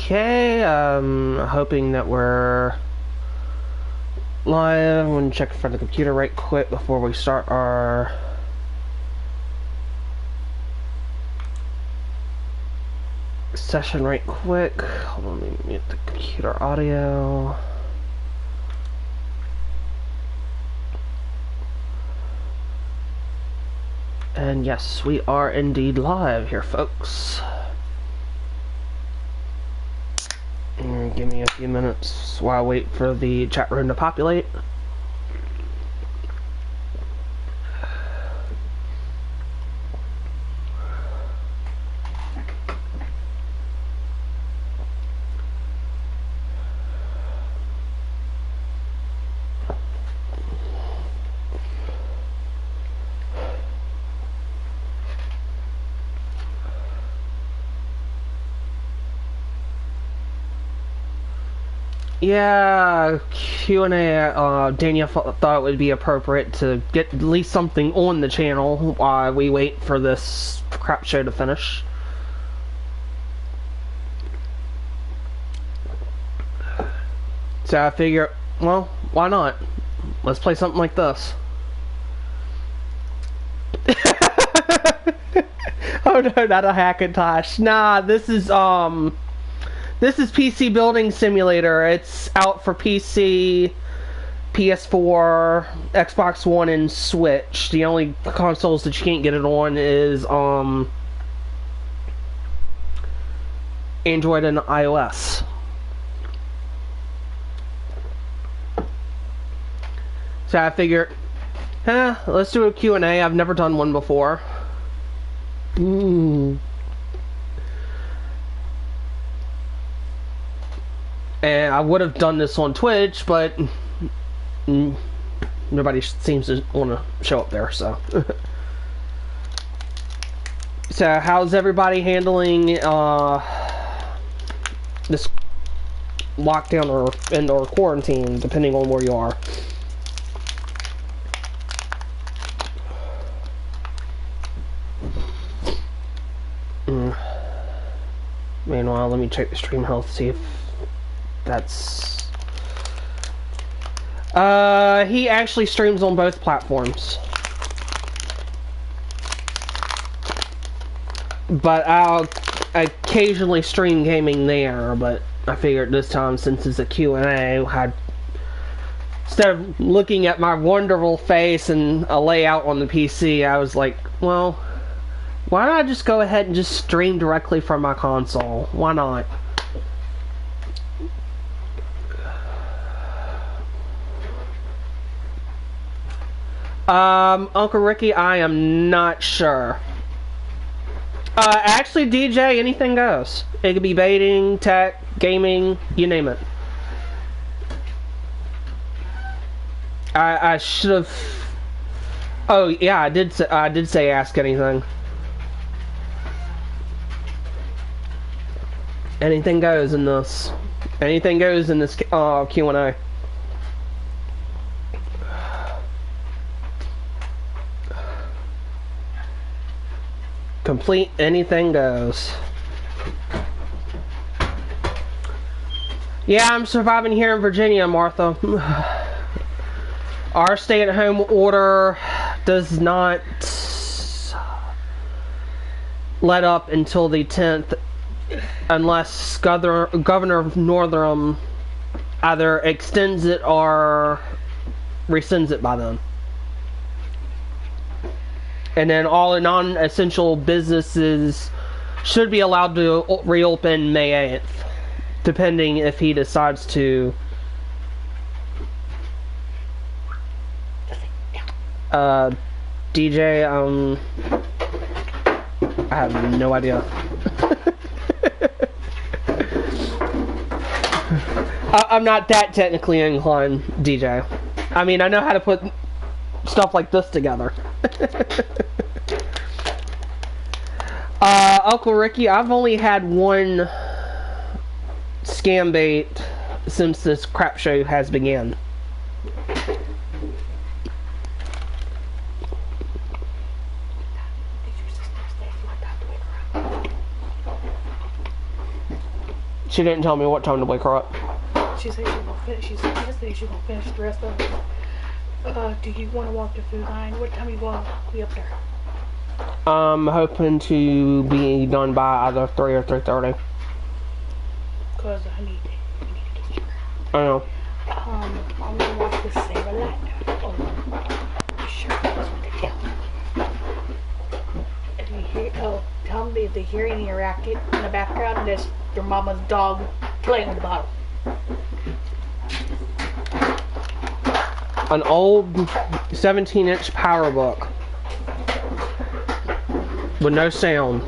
Okay, hoping that we're live. I'm gonna check in front of the computer right quick before we start our session right quick. Hold on, let me mute the computer audio. And yes, we are indeed live here, folks. Give me a few minutes while I wait for the chat room to populate. Yeah, Q&A, Daniel thought it would be appropriate to get at least something on the channel while we wait for this crap show to finish. So I figure, well, why not? Let's play something like this. Oh no, not a Hackintosh. Nah, this is PC Building Simulator. It's out for PC, PS4, Xbox One, and Switch. The only consoles that you can't get it on is Android and iOS. So I figured, let's do a Q&A. I've never done one before. And I would have done this on Twitch, but nobody seems to want to show up there, so. So, how's everybody handling this lockdown or indoor quarantine, depending on where you are? Meanwhile, let me check the stream health, see if that's... he actually streams on both platforms. But I'll occasionally stream gaming there, but I figured this time, since it's a Q&A, instead of looking at my wonderful face and a layout on the PC, I was like, well, why don't I just go ahead and just stream directly from my console? Why not? Uncle Ricky, I am not sure. Actually, DJ, anything goes. It could be baiting, tech, gaming, you name it. I should have... Oh, yeah, I did say ask anything. Anything goes in this. Anything goes in this Q&A. Complete anything goes. Yeah, I'm surviving here in Virginia, Martha. Our stay-at-home order does not let up until the 10th. Unless Governor Northam either extends it or rescinds it by then. And then all non-essential businesses should be allowed to reopen May 8th, depending if he decides to DJ, I have no idea. I'm not that technically inclined, DJ. I mean, I know how to put stuff like this together. Uncle Ricky, I've only had one scam bait since this crap show has begun. She didn't tell me what time to wake her up. She said she's gonna finish. She said yesterday she's gonna finish the rest of it. Do you want to walk the food line? What time you gonna be up there? I'm hoping to be done by either 3 or 3:30. Cause I need to get sugar. I know. I'm gonna watch the Save-A-Lot. Oh, sure, that's what they tell me. If you hear, tell them if they hear any racket in the background, that's your mama's dog playing with the bottle. An old 17-inch power book with no sound.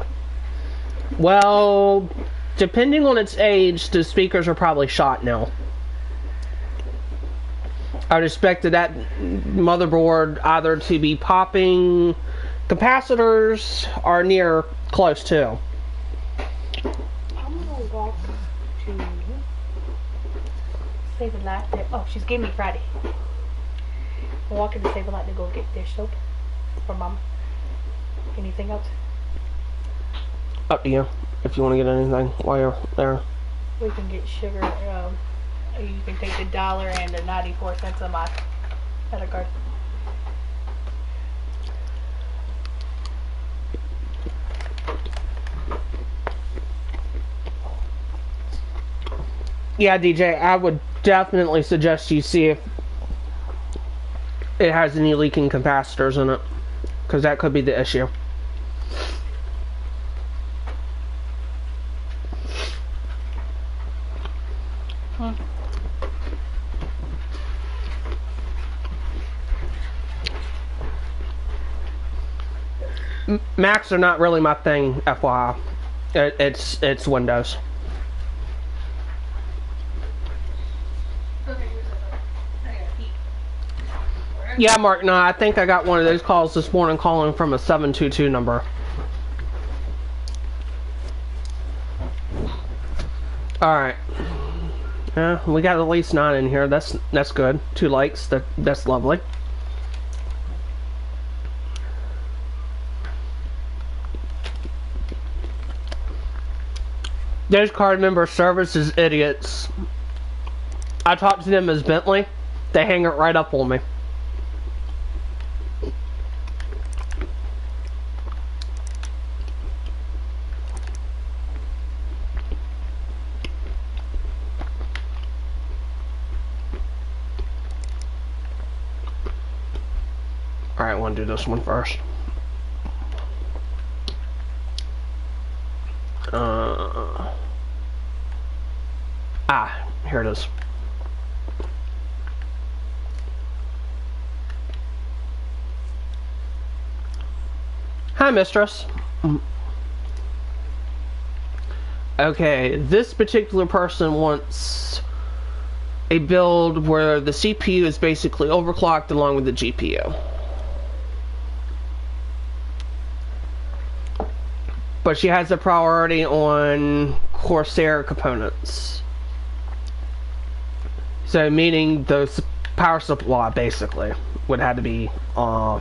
Well, depending on its age, the speakers are probably shot now. I would expect that motherboard either to be popping capacitors or near close to. I'm gonna walk to Save-A-Lot. Oh, she's giving me Friday. I'm walking to Save-A-Lot to go get dish soap for Mama. Anything else? Up to you. If you want to get anything while you're there. We can get sugar. You can take the $1 and the 94 cents on my credit card. Yeah, DJ, I would definitely suggest you see if it has any leaking capacitors in it, because that could be the issue. Macs are not really my thing, FYI. It's Windows. Yeah, Mark, no, I think I got one of those calls this morning calling from a 722 number. Alright. Yeah, we got at least 9 in here. That's good. 2 likes. That's lovely. Those card member services idiots. I talked to them as Bentley. They hang it right up on me. Alright, I want to do this one first. Here it is. Hi, mistress. Okay, this particular person wants a build where the CPU is basically overclocked along with the GPU. But she has a priority on Corsair components. So meaning the power supply basically would have to be a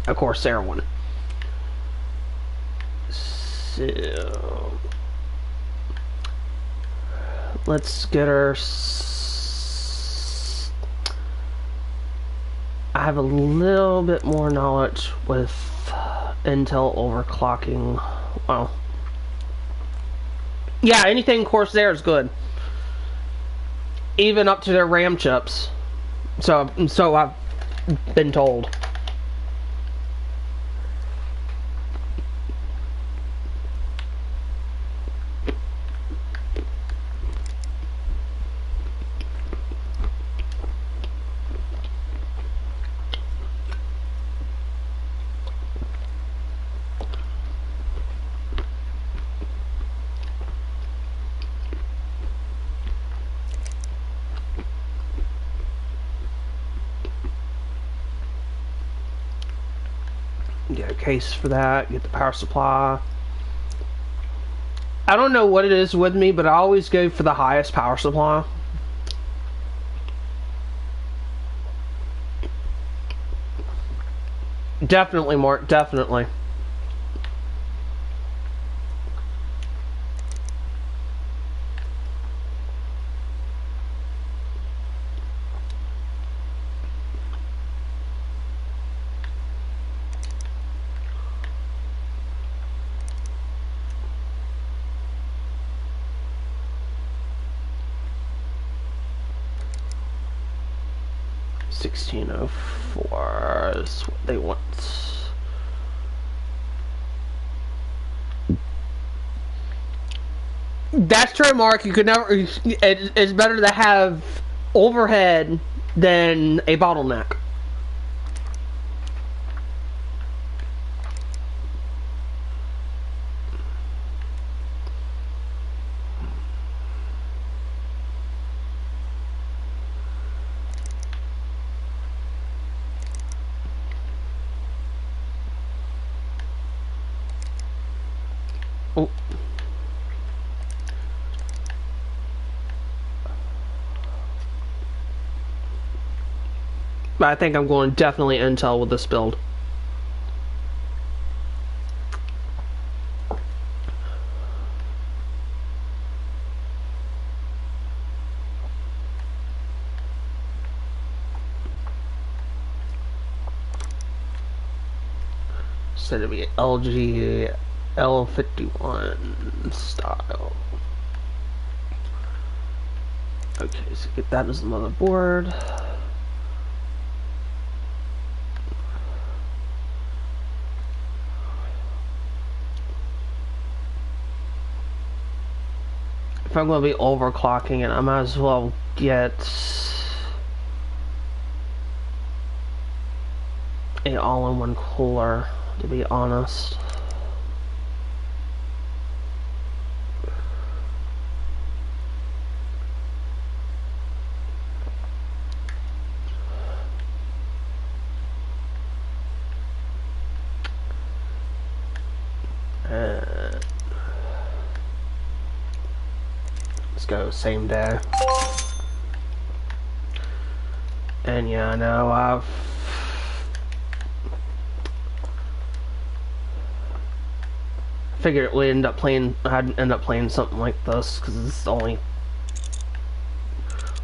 Corsair one. So let's get her. I have a little bit more knowledge with Intel overclocking. Well, yeah, anything Corsair is good, even up to their RAM chips. So I've been told. Get a case for that, get the power supply. I don't know what it is with me, but I always go for the highest power supply. Definitely, Mark, definitely. 1604 is what they want. That's true, Mark. You could never. It's better to have overhead than a bottleneck. Oh. But I think I'm going definitely Intel with this build. So it'll be LG L51 style. Okay, so get that as the motherboard. If I'm going to be overclocking it, I might as well get a all-in-one cooler, to be honest. Let's go same day. And yeah, no, I've figured I'd end up playing something like this because it's only,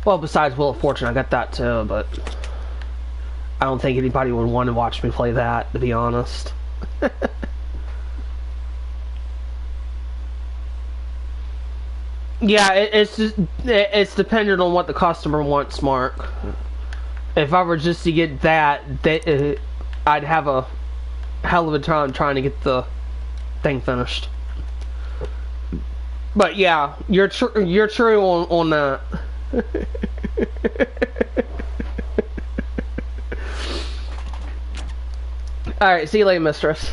well, besides Wheel of Fortune, I got that too, but I don't think anybody would want to watch me play that, to be honest. Yeah, it's dependent on what the customer wants, Mark. If I were just to get that, I'd have a hell of a time trying to get the thing finished. But yeah, you're true on that. All right, see you later, mistress.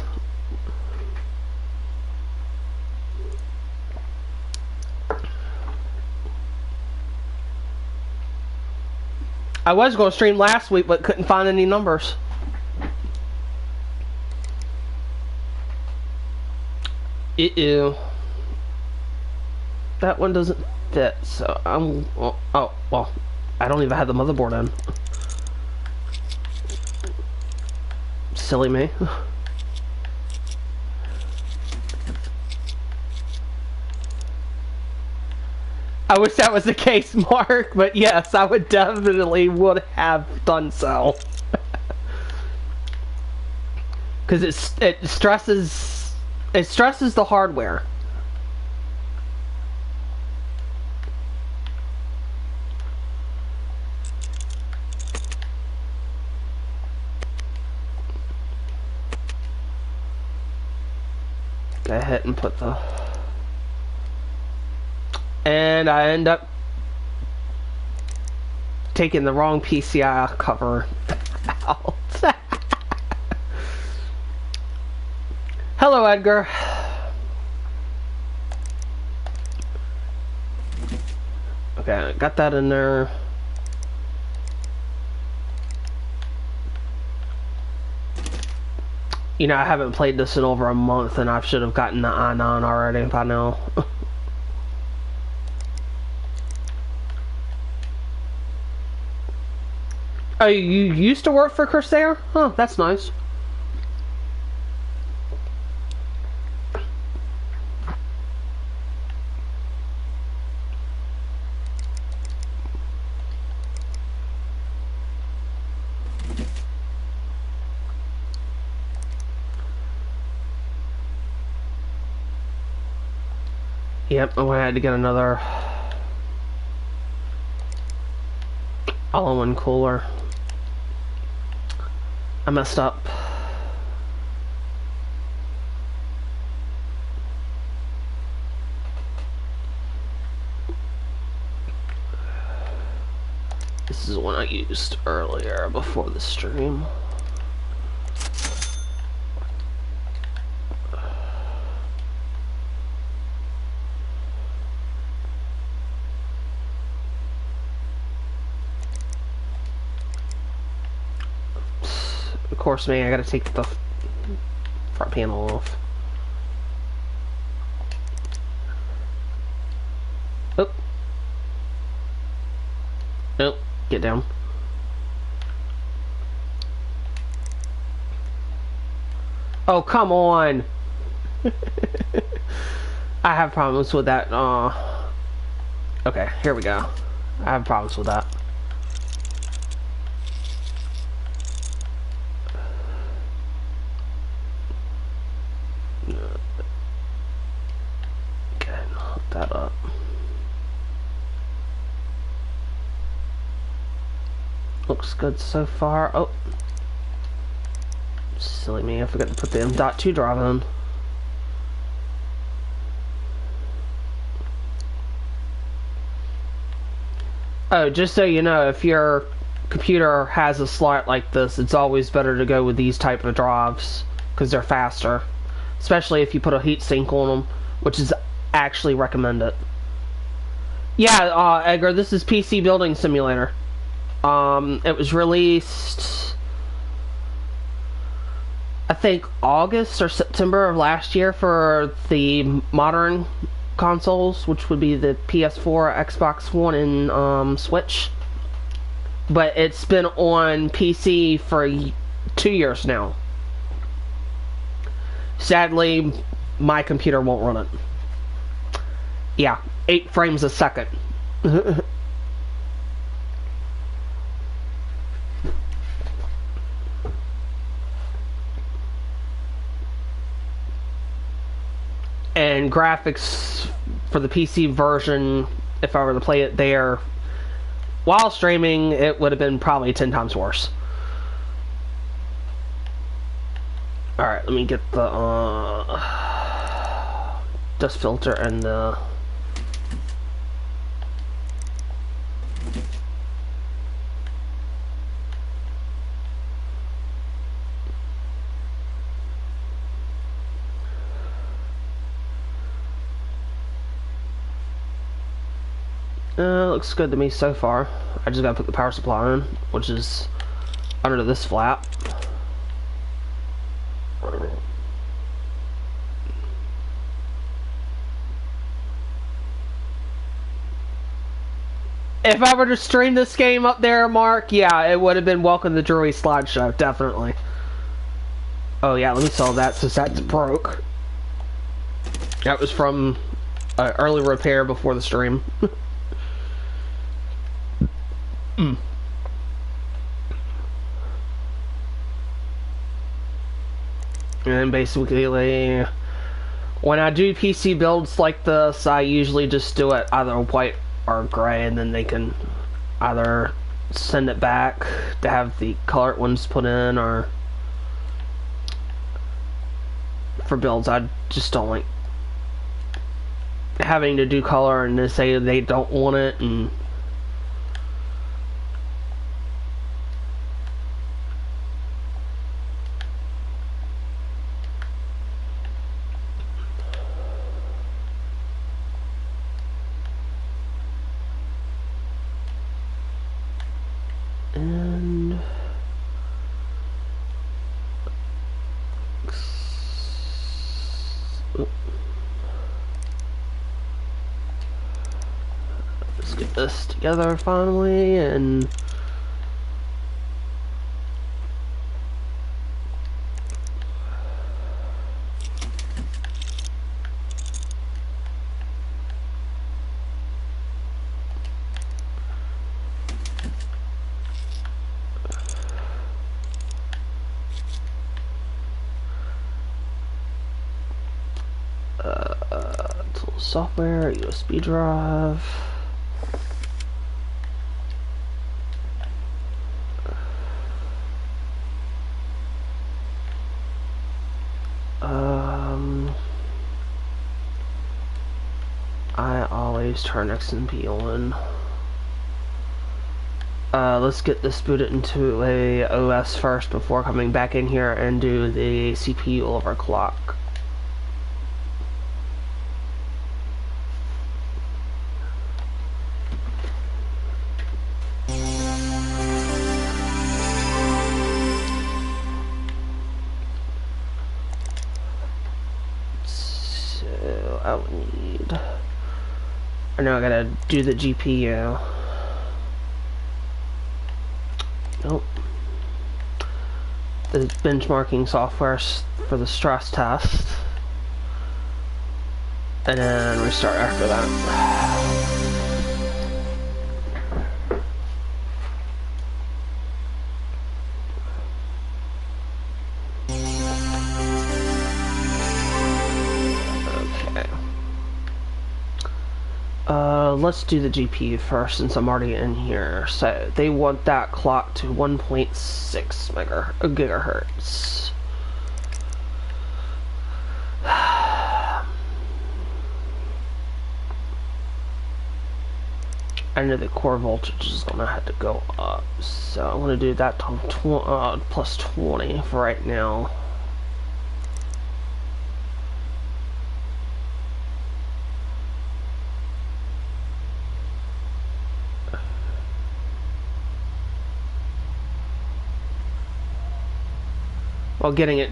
I was going to stream last week, but couldn't find any numbers. Ew. That one doesn't fit, so I'm... Oh, well, I don't even have the motherboard in. Silly me. I wish that was the case, Mark, but yes, I would would have done so. Because it stresses the hardware. Go ahead and put the... And I end up taking the wrong PCI cover out. Hello, Edgar. Okay, got that in there. You know, I haven't played this in over a month, and I should have gotten the i9 already by now. Oh, you used to work for Corsair? Oh, that's nice. Yep, I had to get another all-in-one cooler. I messed up. This is one I used earlier before the stream. Of course, man, I gotta take the front panel off. Oh. Nope. Get down. Oh, come on. I have problems with that. Okay, here we go. I have problems with that. Okay, hook that up. Looks good so far. Oh. Silly me, I forgot to put the M.2 drive in. Oh, just so you know, if your computer has a slot like this, it's always better to go with these type of drives, because they're faster. Especially if you put a heatsink on them, which is actually recommended. Yeah, Edgar, this is PC Building Simulator. It was released, I think, August or September of last year for the modern consoles, which would be the PS4, Xbox One, and Switch. But it's been on PC for 2 years now. Sadly, my computer won't run it. Yeah, 8 frames a second. And graphics for the PC version, if I were to play it there while streaming, it would have been probably 10 times worse. Alright, let me get the dust filter and the looks good to me so far. I just gotta put the power supply in, which is under this flap. If I were to stream this game up there, Mark, yeah, it would have been Welcome to Drury slideshow, definitely. Oh yeah, let me solve that since that's broke. That was from early repair before the stream. And basically, when I do PC builds like this, I usually just do it either white or gray, and then they can either send it back to have the colored ones put in, or for builds I just don't like having to do color and they say they don't want it, and let's get this together finally. And software, USB drive. always turn XMP on. Let's get this booted into a OS first before coming back in here and do the CPU overclock. So I would need. I know I gotta do the GPU. Nope. The benchmarking software for the stress test. And then restart after that. Let's do the GPU first since I'm already in here. So they want that clock to 1.6 gigahertz. I know the core voltage is gonna have to go up, so I'm gonna do that to plus 20 for right now. Well, getting it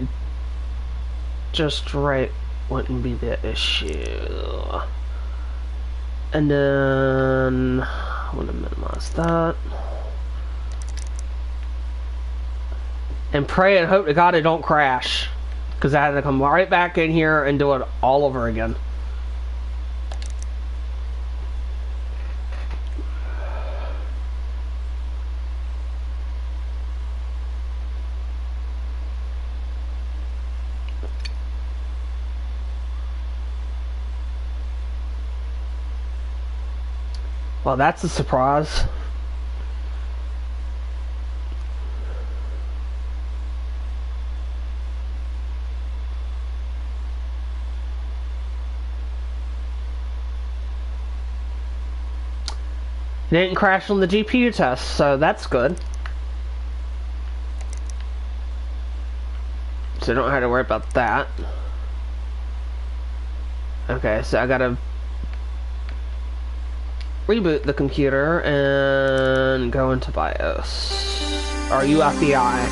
just right wouldn't be the issue. And then I want to minimize that. And pray and hope to God it don't crash, because I had to come right back in here and do it all over again. Well, that's a surprise. It didn't crash on the GPU test, so that's good. So I don't have to worry about that. Okay, so I gotta reboot the computer and go into BIOS or UFBI.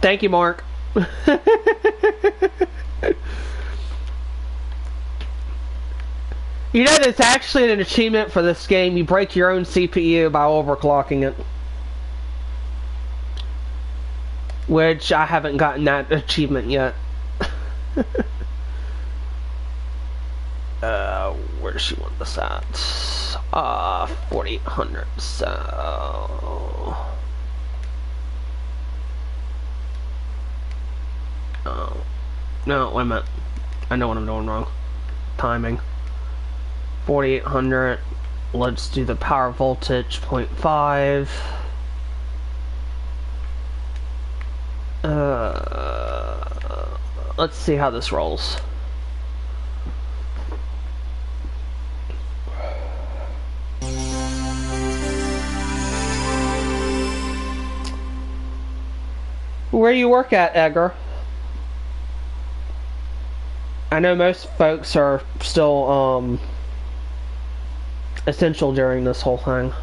Thank you, Mark. You know, there's actually an achievement for this game. You break your own CPU by overclocking it. Which I haven't gotten that achievement yet. Where does she want this at? 4800, so... Oh. No, wait a minute. I know what I'm doing wrong. Timing. 4800. Let's do the power voltage 0.5. Let's see how this rolls. Where you work at, Edgar? I know most folks are still essential during this whole thing.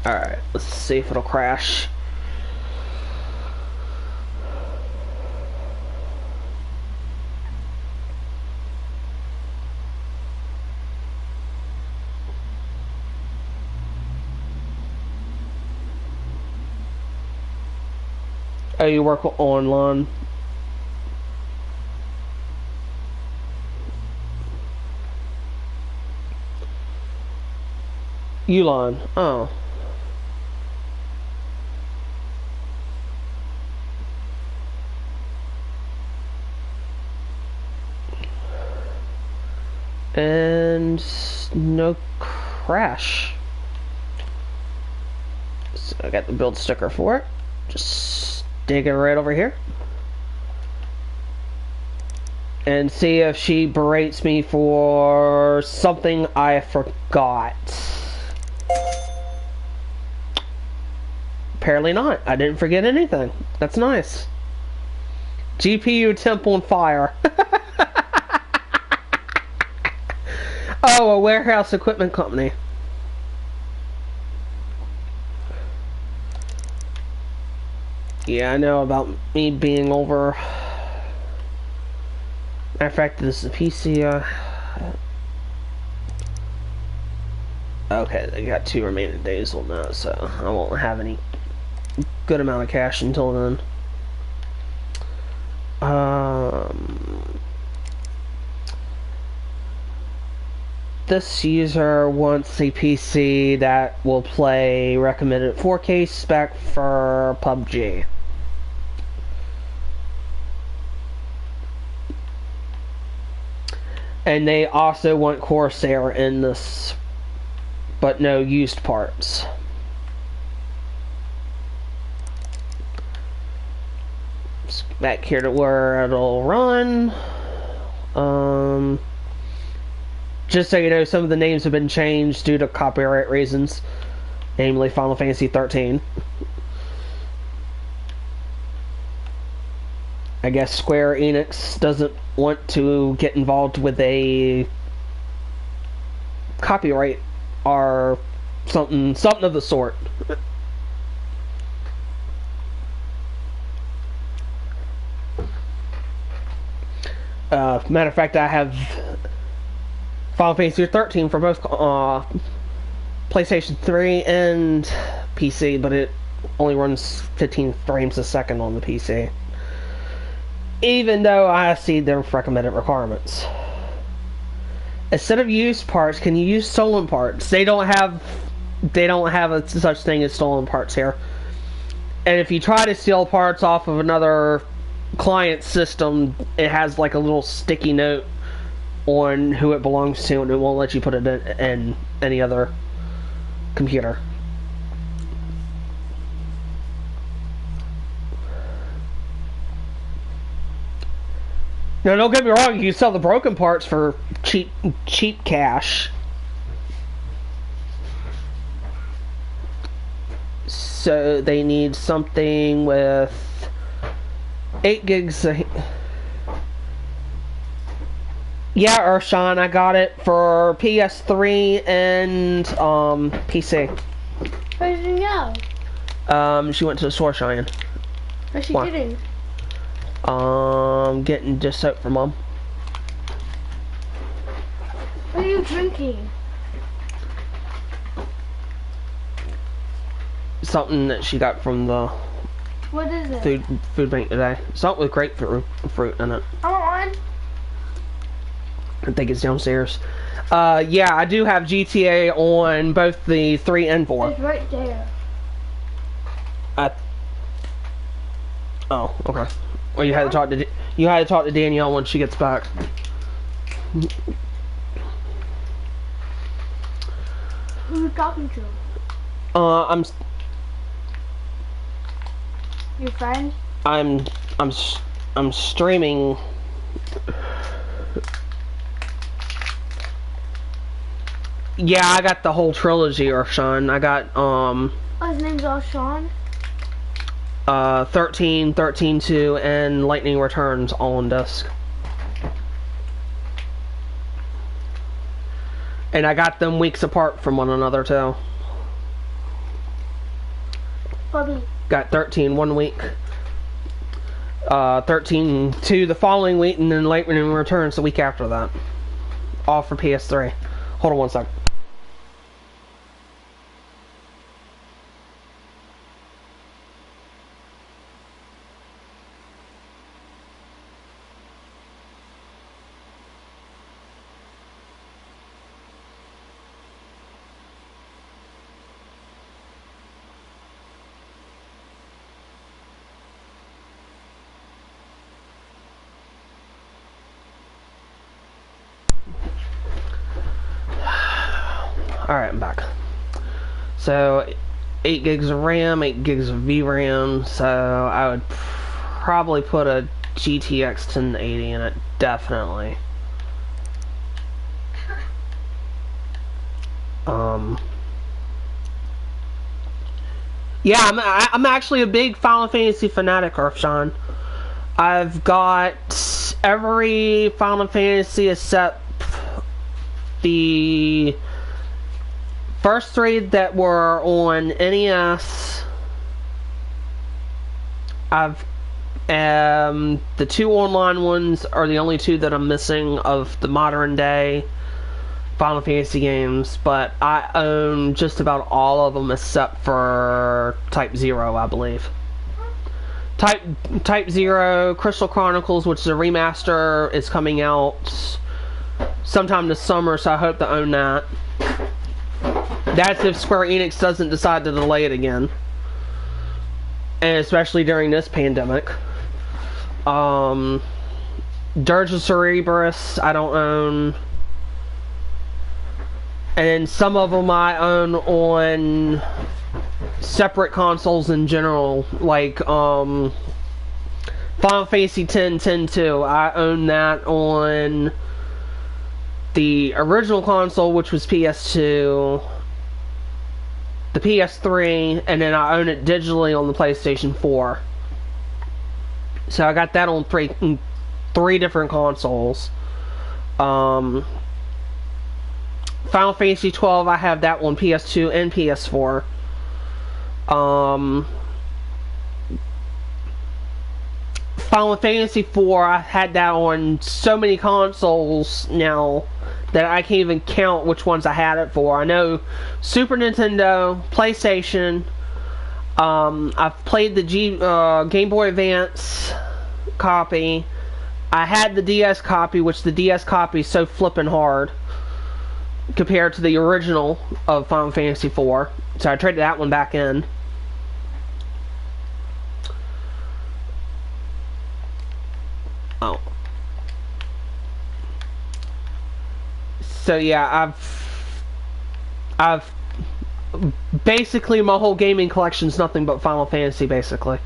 Alright, let's see if it'll crash. Oh, you work online? Uline. Oh. And no crash. So I got the build sticker for it. Just stick it right over here. And see if she berates me for something I forgot. Apparently not. I didn't forget anything. That's nice. GPU temp on fire. Oh, a warehouse equipment company. Yeah, I know about me being over. Matter of fact, this is a PC. Okay, they got 2 remaining days on that, so I won't have any good amount of cash until then. This user wants a PC that will play recommended 4K spec for PUBG. And they also want Corsair in this, but no used parts. Back here to where it'll run. Just so you know, some of the names have been changed due to copyright reasons, namely Final Fantasy 13. I guess Square Enix doesn't want to get involved with a copyright or something of the sort. Matter of fact, I have Final Fantasy 13 for both PlayStation 3 and PC, but it only runs 15 frames a second on the PC. Even though I see their recommended requirements. Instead of used parts, can you use stolen parts? They don't have a such thing as stolen parts here. And if you try to steal parts off of another client system, it has like a little sticky note on who it belongs to, and it won't let you put it in any other computer. Now, don't get me wrong, you can sell the broken parts for cheap cash. So they need something with 8 gigs. Yeah, Urshan, I got it for PS3 and PC. Where did you go? She went to the store, Cheyenne. What's she getting? Getting dish soap for Mom. What are you drinking? Something that she got from the What is it? food bank today. Something with grapefruit in it. I want one. I think it's downstairs. Yeah, I do have GTA on both the 3 and 4. It's right there. Oh, okay. Well, you had to talk to Danielle when she gets back. Who are you talking to? Your friend? I'm streaming. Yeah, I got the whole trilogy, Urshan. I got Oh, his name's Sean. 13, 13-2, and Lightning Returns all on disc. And I got them weeks apart from one another too. Bobby. Got 13 one week, 13-2 the following week, and then Lightning Returns the week after that. All for PS3. Hold on one sec. Alright, I'm back. So, 8 gigs of RAM, 8 gigs of VRAM, so I would probably put a GTX 1080 in it, definitely. Yeah, I'm actually a big Final Fantasy fanatic, Earthshine. I've got every Final Fantasy except the first 3 that were on NES. I've the 2 online ones are the only 2 that I'm missing of the modern day Final Fantasy games, but I own just about all of them except for Type 0, I believe. Type 0, Crystal Chronicles, which is a remaster, is coming out sometime this summer, so I hope to own that. That's if Square Enix doesn't decide to delay it again. And especially during this pandemic. Dirge of Cerberus, I don't own. And some of them I own on separate consoles in general, like Final Fantasy X 10-2. I own that on the original console, which was PS2, the PS3, and then I own it digitally on the PlayStation 4. So I got that on three different consoles. Final Fantasy 12, I have that on PS2 and PS4. Final Fantasy 4, I had that on so many consoles now that I can't even count which ones I had it for. I know Super Nintendo, PlayStation. I've played the Game Boy Advance copy. I had the DS copy, which the DS copy is so flippin' hard compared to the original of Final Fantasy 4. So I traded that one back in. Oh. So yeah, I've basically my whole gaming collection is nothing but Final Fantasy, basically.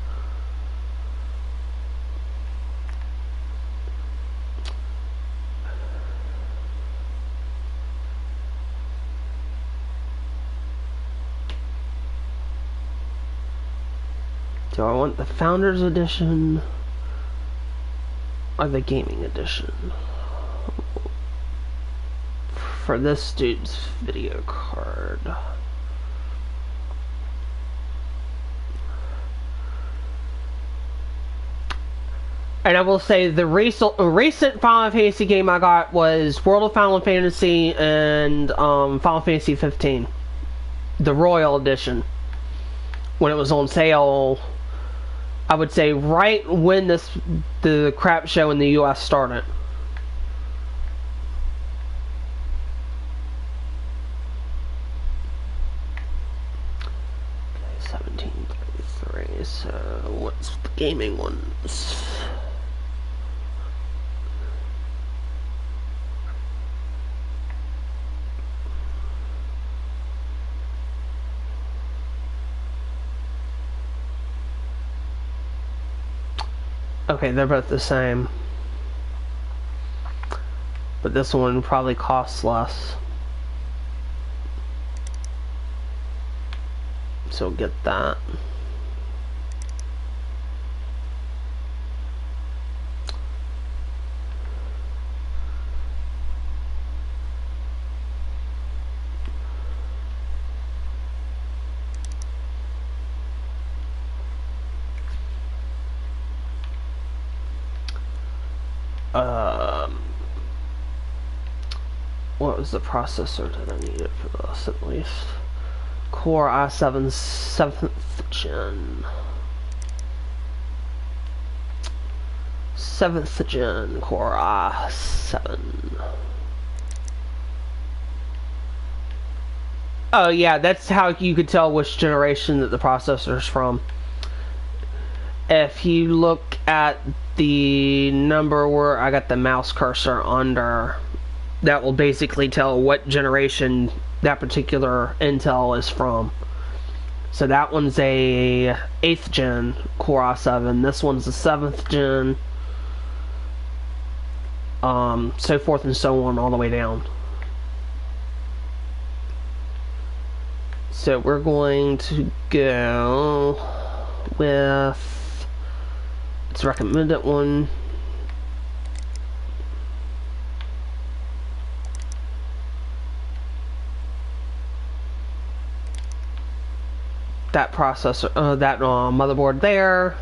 Do I want the Founders Edition or the Gaming Edition for this dude's video card? And I will say the recent Final Fantasy game I got was World of Final Fantasy and Final Fantasy 15, the Royal Edition, when it was on sale. I would say right when the crap show in the US started. Okay, 1733. So what's the gaming ones? Okay, they're both the same. But this one probably costs less. So get that. What was the processor that I needed for this, at least? Core i7 7th gen. 7th gen Core i7. Oh yeah, that's how you could tell which generation that the processor's from. If you look at the number where I got the mouse cursor under, that will basically tell what generation that particular Intel is from. So that one's a 8th gen Core i7. This one's a 7th gen. So forth and so on all the way down. So we're going to go with its recommended one. That processor, that motherboard there.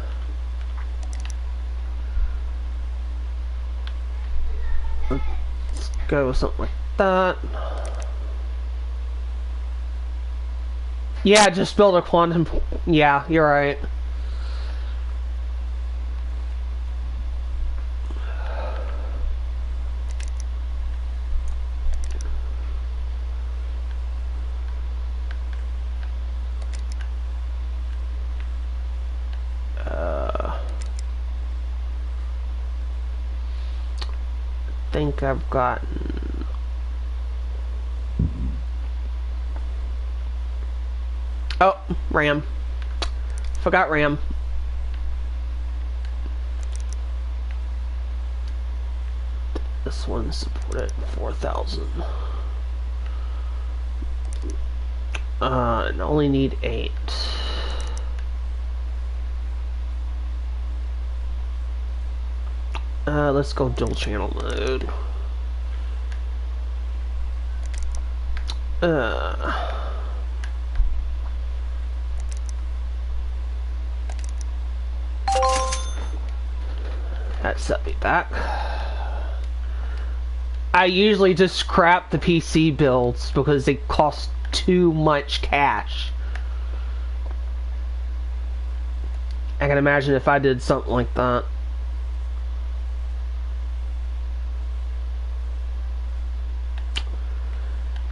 Let's go with something like that. Yeah, just build a quantum. Yeah, you're right. I think I've gotten. Oh, RAM. Forgot RAM. This one supported 4,000. And only need 8. Let's go dual channel mode. That set me back. I usually just scrap the PC builds because they cost too much cash. I can imagine if I did something like that.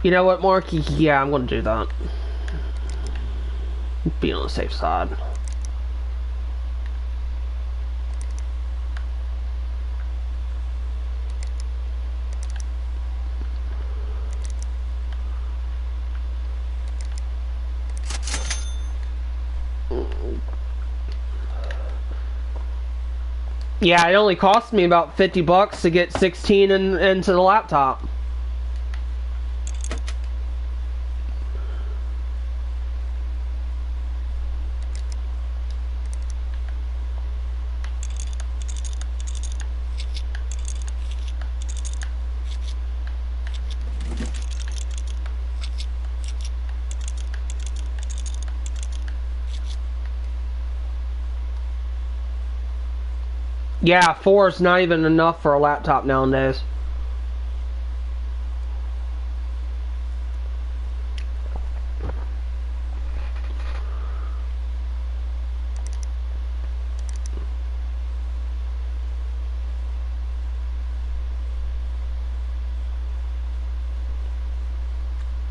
You know what, Mark? Yeah, I'm gonna do that. Be on the safe side. Yeah, it only cost me about $50 to get 16 into the laptop. Yeah, 4 is not even enough for a laptop nowadays.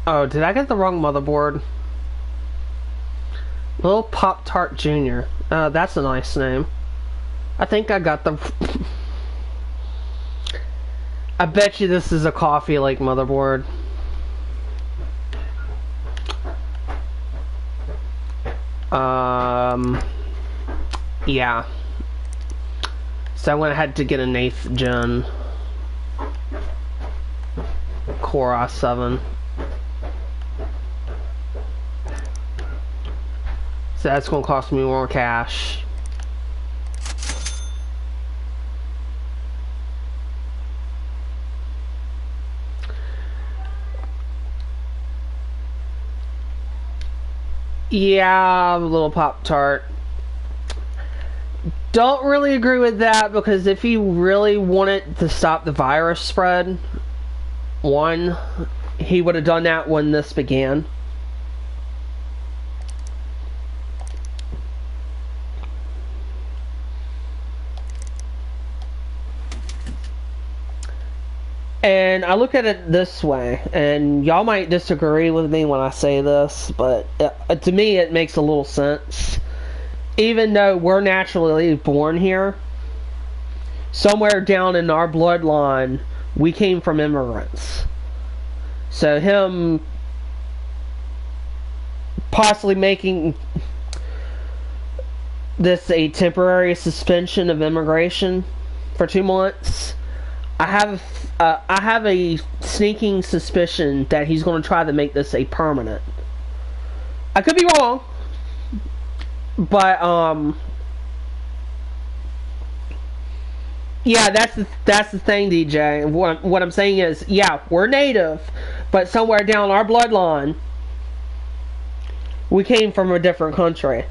Oh, did I get the wrong motherboard? Little Pop Tart Jr. That's a nice name. I think I got the... I bet you this is a Coffee Lake motherboard. Yeah. So I went ahead to get an 8th gen Core i7. So that's gonna cost me more cash. Yeah, a little Pop-Tart. Don't really agree with that, because if he really wanted to stop the virus spread, one, he would have done that when this began. And I look at it this way, and y'all might disagree with me when I say this, but to me it makes a little sense. Even though we're naturally born here, somewhere down in our bloodline, we came from immigrants. So him possibly making this a temporary suspension of immigration for 2 months. I have a sneaking suspicion that he's going to try to make this a permanent. I could be wrong, but yeah, that's the thing, DJ. What I'm saying is, yeah, we're native, but somewhere down our bloodline, we came from a different country.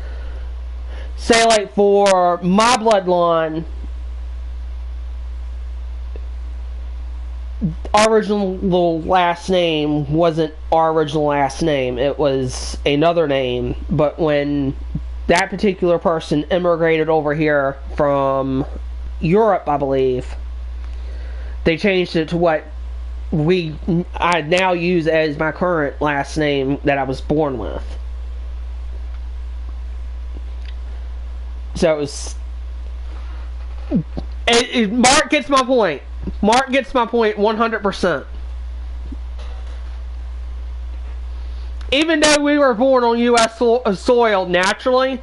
Say, like, for my bloodline, our original last name wasn't our original last name. It was another name. But when that particular person immigrated over here from Europe, I believe, they changed it to what I now use as my current last name that I was born with. So it was... Mark gets my point. Mark gets my point 100%. Even though we were born on U.S. soil naturally,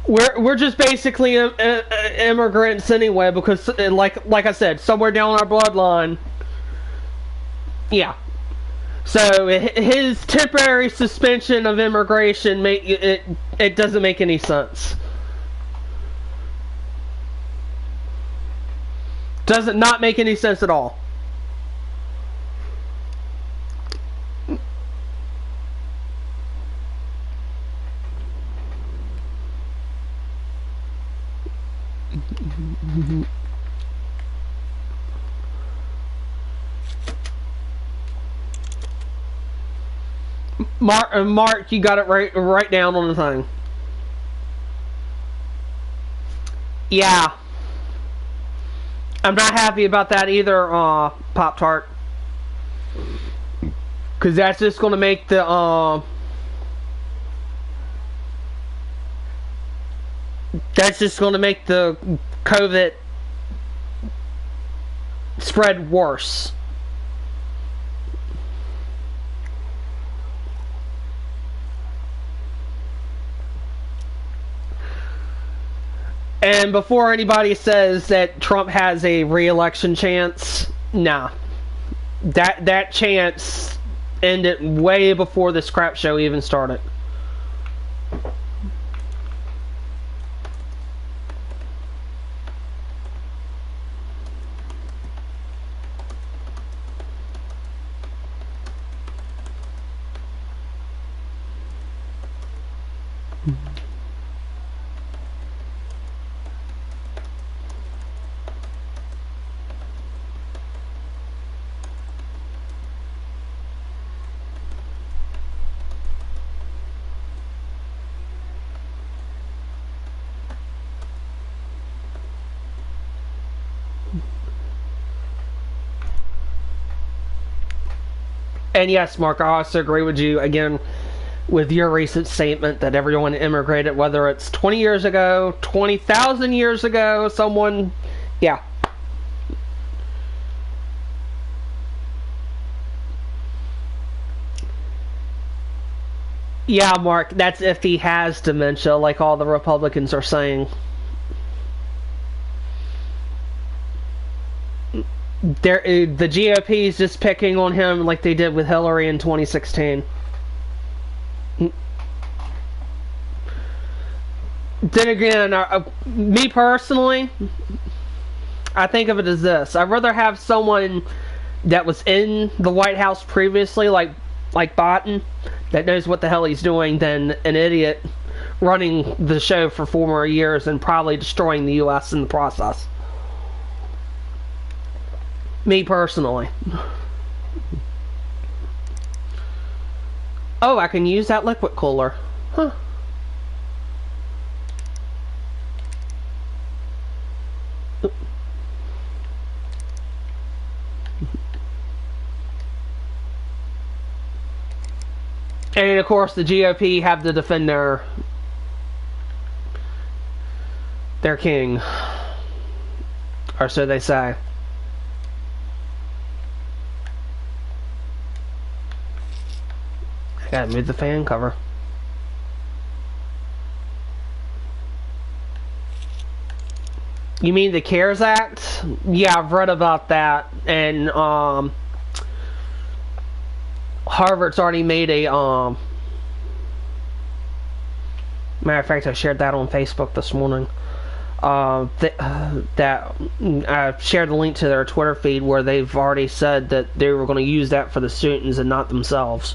we're just basically immigrants anyway, because like I said, somewhere down our bloodline. Yeah. So his temporary suspension of immigration it doesn't make any sense. Does it not make any sense at all? Mark, you got it right down on the thing. Yeah. I'm not happy about that either, Pop-Tart. Because that's just going to make the, that's just going to make the COVID spread worse. And before anybody says that Trump has a re-election chance, nah. That chance ended way before this crap show even started. And yes, Mark, I also agree with you, again, with your recent statement that everyone immigrated, whether it's 20 years ago, 20,000 years ago, someone, yeah. Yeah, Mark, that's if he has dementia, like all the Republicans are saying. The GOP is just picking on him like they did with Hillary in 2016. Then again, me personally, I think of it as this. I'd rather have someone that was in the White House previously, like Biden, that knows what the hell he's doing, than an idiot running the show for 4 more years and probably destroying the U.S. in the process. Me personally. Oh, I can use that liquid cooler. Huh. And of course the GOP have to defend their king. Or so they say. I gotta move the fan cover. You mean the CARES Act? Yeah, I've read about that, and Harvard's already made a matter of fact, I shared that on Facebook this morning. That I shared the link to their Twitter feed where they've already said that they were going to use that for the students and not themselves.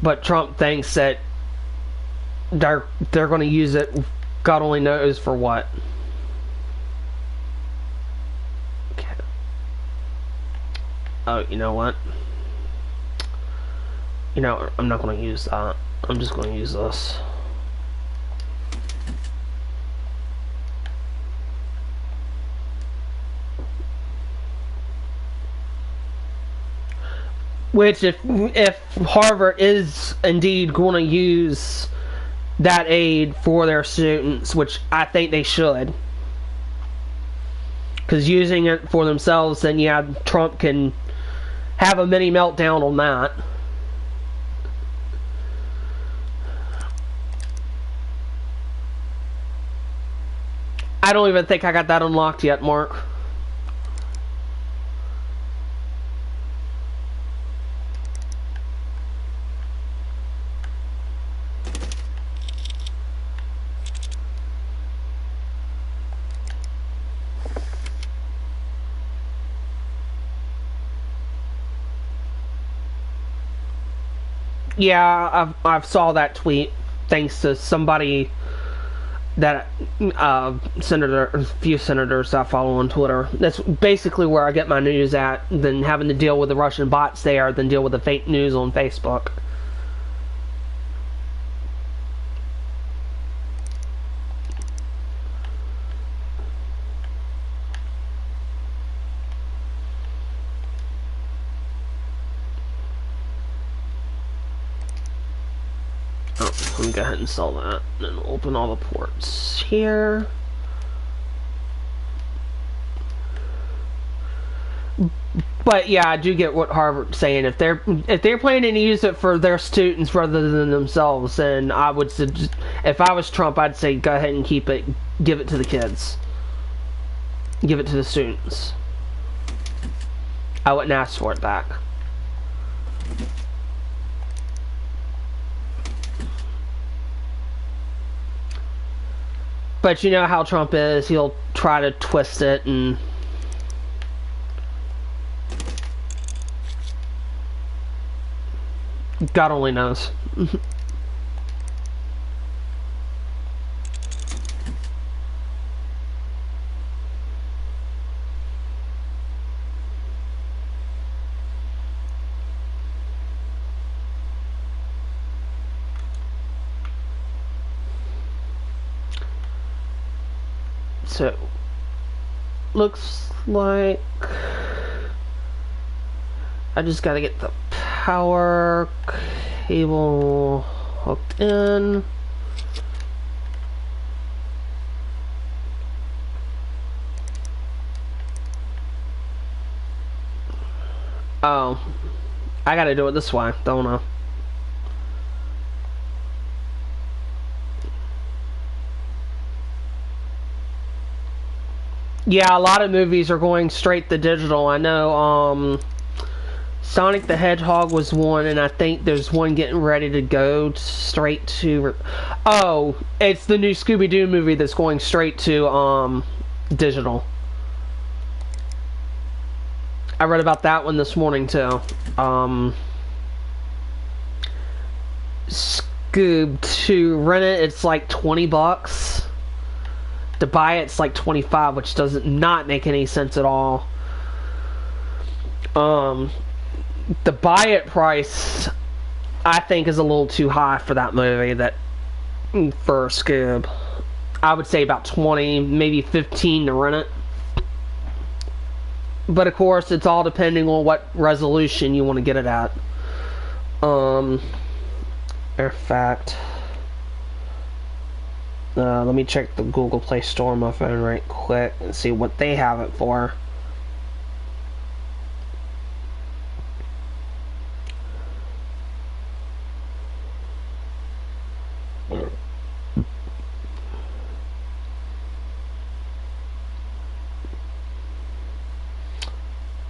But Trump thinks that they're going to use it, God only knows for what. Okay. Oh, you know what? You know, I'm not going to use that. I'm just going to use this. Which, if Harvard is indeed going to use that aid for their students, which I think they should, because using it for themselves, then yeah, Trump can have a mini meltdown on that. I don't even think I got that unlocked yet, Mark. Yeah, I've saw that tweet thanks to somebody that a few senators I follow on Twitter. That's basically where I get my news at, than having to deal with the Russian bots there, than deal with the fake news on Facebook. Oh, let me go ahead and install that, and then open all the ports here. But yeah, I do get what Harvard's saying. If they're planning to use it for their students rather than themselves, then I would suggest, if I was Trump, I'd say go ahead and keep it, give it to the kids, give it to the students. I wouldn't ask for it back. But you know how Trump is, he'll try to twist it, and God only knows. So, looks like I just gotta get the power cable hooked in. Oh, I gotta do it this way, don't I? Yeah, a lot of movies are going straight to digital. I know, Sonic the Hedgehog was one, and I think there's one getting ready to go straight to... Oh, it's the new Scooby-Doo movie that's going straight to, digital. I read about that one this morning, too. Scoob, to rent it, it's like $20. To buy it, it's like $25, which doesn't not make any sense at all. The buy it price, I think, is a little too high for that movie. For Scoob, I would say about 20, maybe 15 to rent it. But of course, it's all depending on what resolution you want to get it at. In fact, let me check the Google Play Store on my phone right quick and see what they have it for.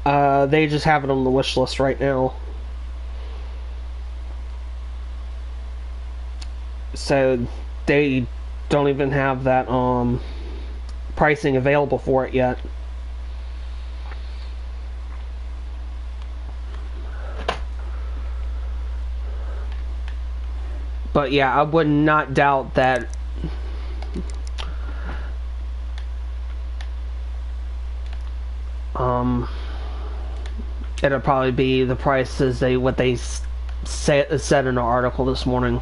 They just have it on the wish list right now. So they don't even have that pricing available for it yet. But yeah, I would not doubt that it'll probably be the price as what they said in an article this morning.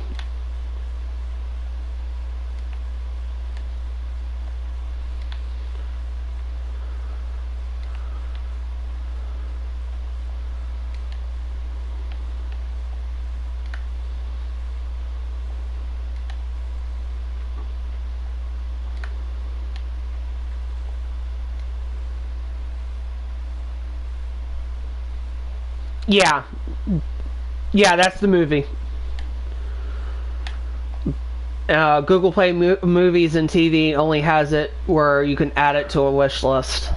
Yeah. Yeah, that's the movie. Google Play Movies and TV only has it where you can add it to a wish list.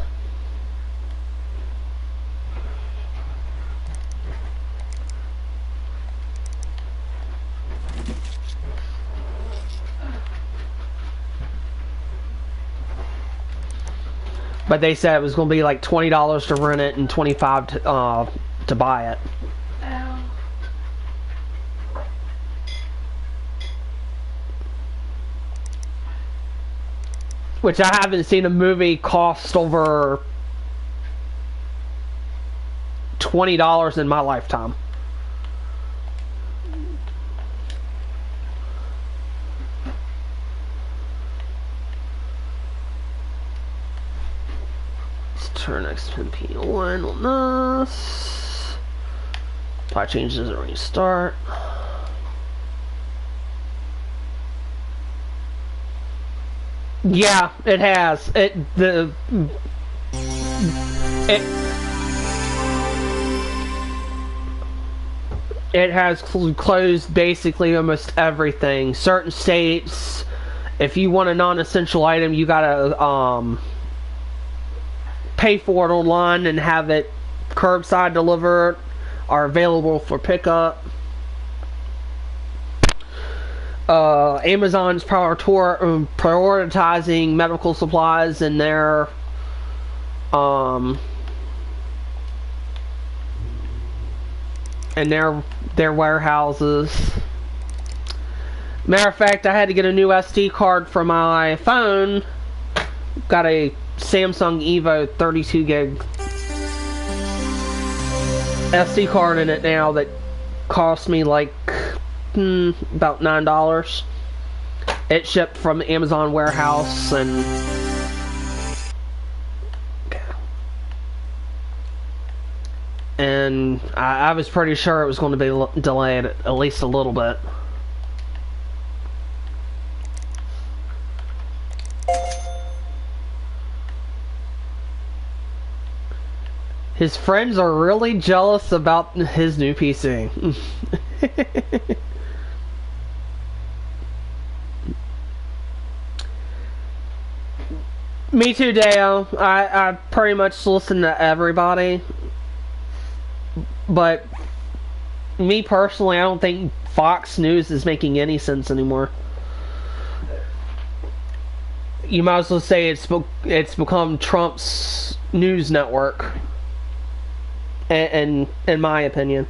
But they said it was going to be like $20 to rent it and $25 to buy it. Which I haven't seen a movie cost over $20 in my lifetime. Let's turn XMP on this. Apply changes and restart. Yeah, it has. It has closed basically almost everything. Certain states, if you want a non-essential item, you gotta pay for it online and have it curbside delivered or available for pickup. Amazon's prioritizing medical supplies in their warehouses. Matter of fact, I had to get a new SD card for my phone. Got a Samsung Evo 32 gig SD card in it now that cost me like about $9. It shipped from the Amazon warehouse, and I was pretty sure it was going to be delayed at least a little bit. His friends are really jealous about his new PC. Me too, Deo. I pretty much listen to everybody. But me personally, I don't think Fox News is making any sense anymore. You might as well say it's become Trump's news network. And in my opinion.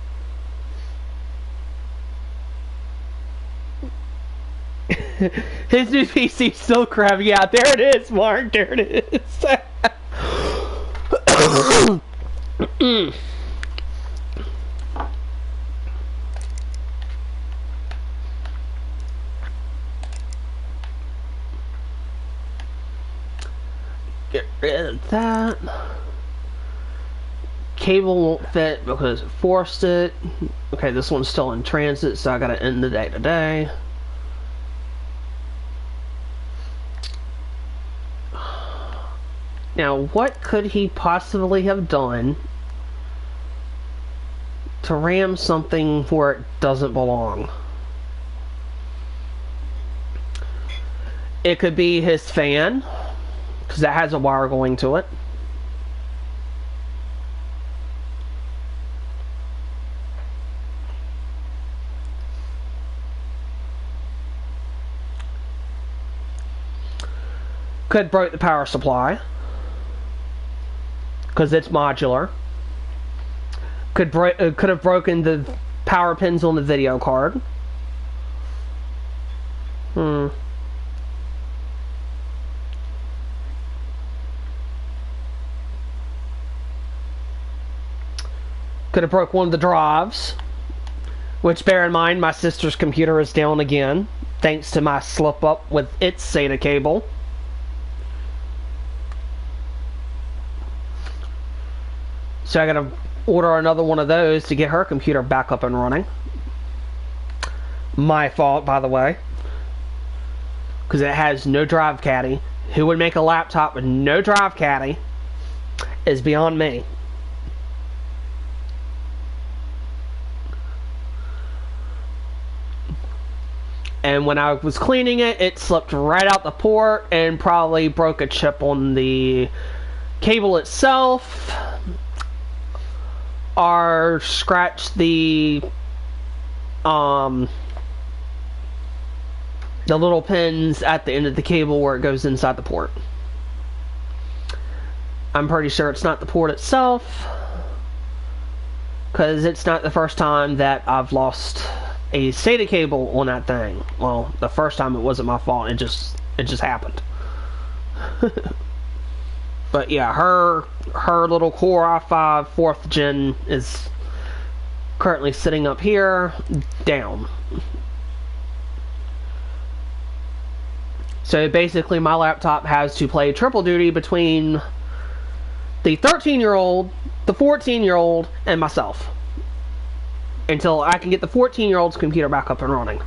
His new PC still crap. Yeah, there it is, Mark. There it is. Get rid of that. Cable won't fit because it forced it. Okay, this one's still in transit, so I gotta end the day today. Now, what could he possibly have done to ram something where it doesn't belong? It could be his fan, because that has a wire going to it. Could broke the power supply, because it's modular. Could have broken the power pins on the video card. Could have broke one of the drives, which, bear in mind, my sister's computer is down again, thanks to my slip up with its SATA cable. So I gotta order another one of those to get her computer back up and running. My fault, by the way, because it has no drive caddy. Who would make a laptop with no drive caddy is beyond me. And when I was cleaning it, it slipped right out the port and probably broke a chip on the cable itself, or scratched the little pins at the end of the cable where it goes inside the port. I'm pretty sure it's not the port itself, because it's not the first time that I've lost a SATA cable on that thing. Well, the first time it wasn't my fault, it just happened. But yeah, her little Core i5 4th gen is currently sitting up here, down. So basically my laptop has to play triple duty between the 13-year-old, the 14-year-old, and myself, until I can get the 14-year-old's computer back up and running.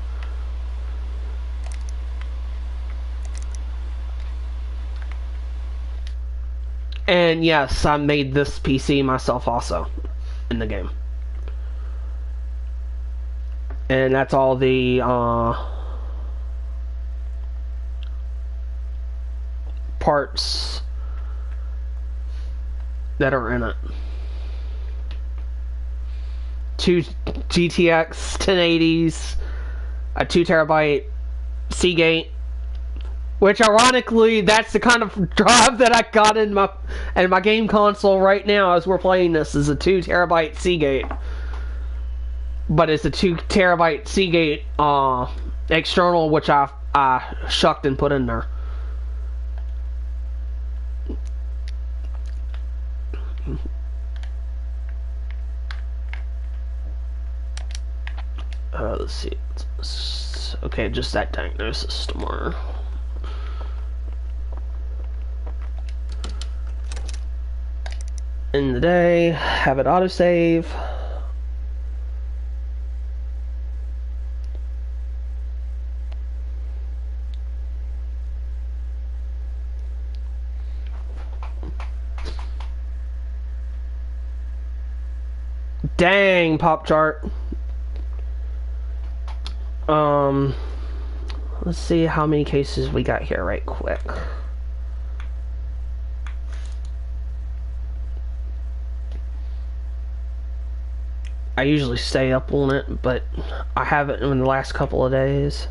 And yes, I made this PC myself also in the game. And that's all the parts that are in it. 2 GTX 1080s, a 2TB Seagate, which ironically that's the kind of drive that I got in my game console right now as we're playing this, is a 2TB Seagate. But it's a 2TB Seagate external, which I shucked and put in there. Let's see. Okay, just that diagnosis tomorrow. In the day, have it autosave. Dang, pop chart. Let's see how many cases we got here right quick. I usually stay up on it, but I haven't in the last couple of days.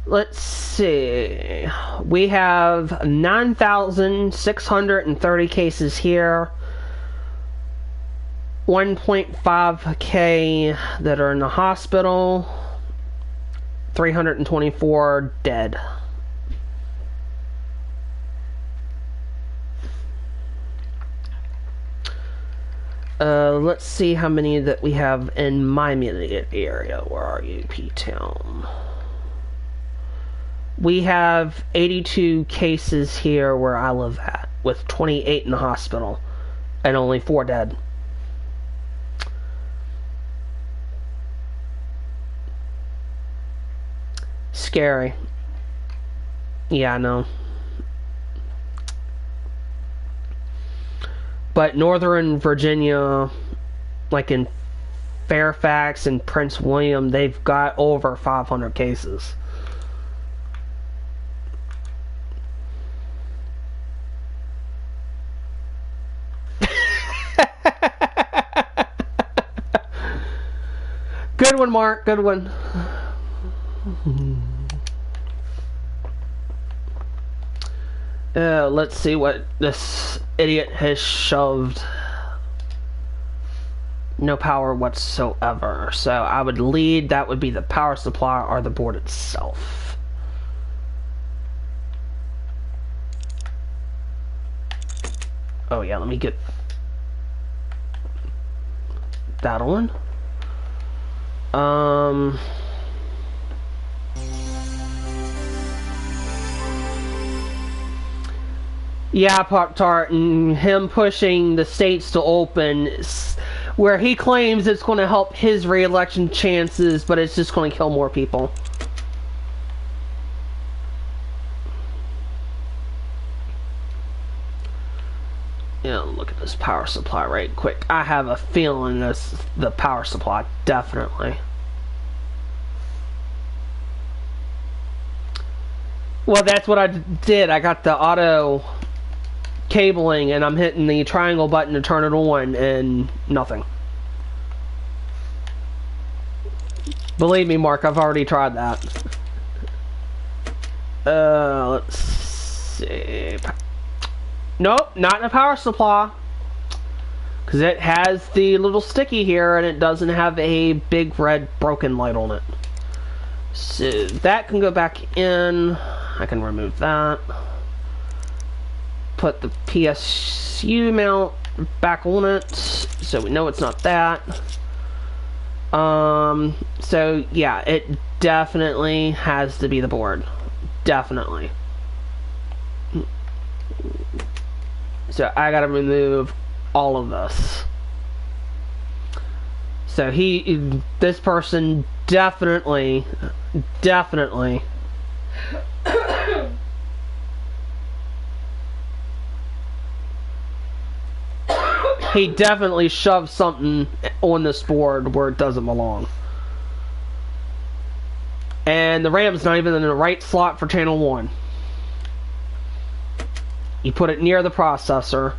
Let's see. We have 9,630 cases here. 1.5K that are in the hospital. 324 dead. Let's see how many that we have in my immediate area. Where are you, P-Town? We have 82 cases here where I live at, with 28 in the hospital, and only 4 dead. Scary. Yeah, I know. But Northern Virginia, like in Fairfax and Prince William, they've got over 500 cases. Good one, Mark. Good one. Let's see what this idiot has shoved. No power whatsoever. So I would lead, that would be the power supply or the board itself. Oh yeah, let me get that one. Yeah, Pop-Tart, and him pushing the states to open, where he claims it's going to help his re-election chances, but it's just going to kill more people. Yeah, look at this power supply right quick. I have a feeling this the power supply, definitely. Well, that's what I did. I got the auto cabling and I'm hitting the triangle button to turn it on and nothing. Believe me, Mark, I've already tried that. Let's see. Nope, not in a power supply. Because it has the little sticky here and it doesn't have a big red broken light on it. So that can go back in. I can remove that. Put the PSU mount back on it, so we know it's not that. So yeah, it definitely has to be the board. Definitely. So I gotta remove all of this. So this person definitely he definitely shoved something on this board where it doesn't belong. And the RAM's not even in the right slot for channel 1. You put it near the processor,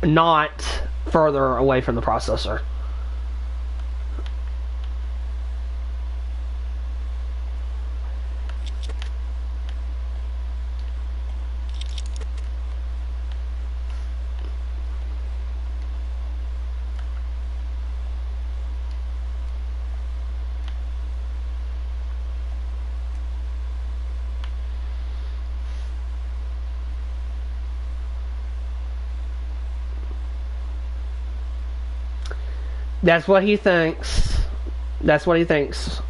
not further away from the processor. That's what he thinks. That's what he thinks.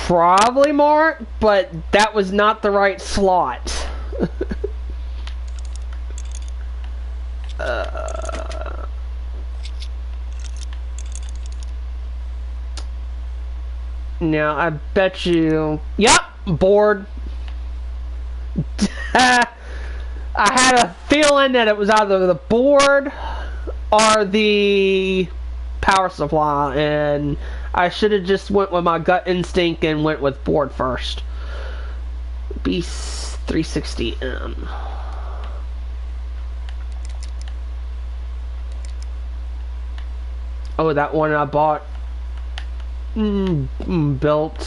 Probably, Mark, but that was not the right slot. Now, I bet you... Yep, board. I had a feeling that it was either the board or the power supply, and I should have just went with my gut instinct and went with board first. B360M. Oh, that one I bought built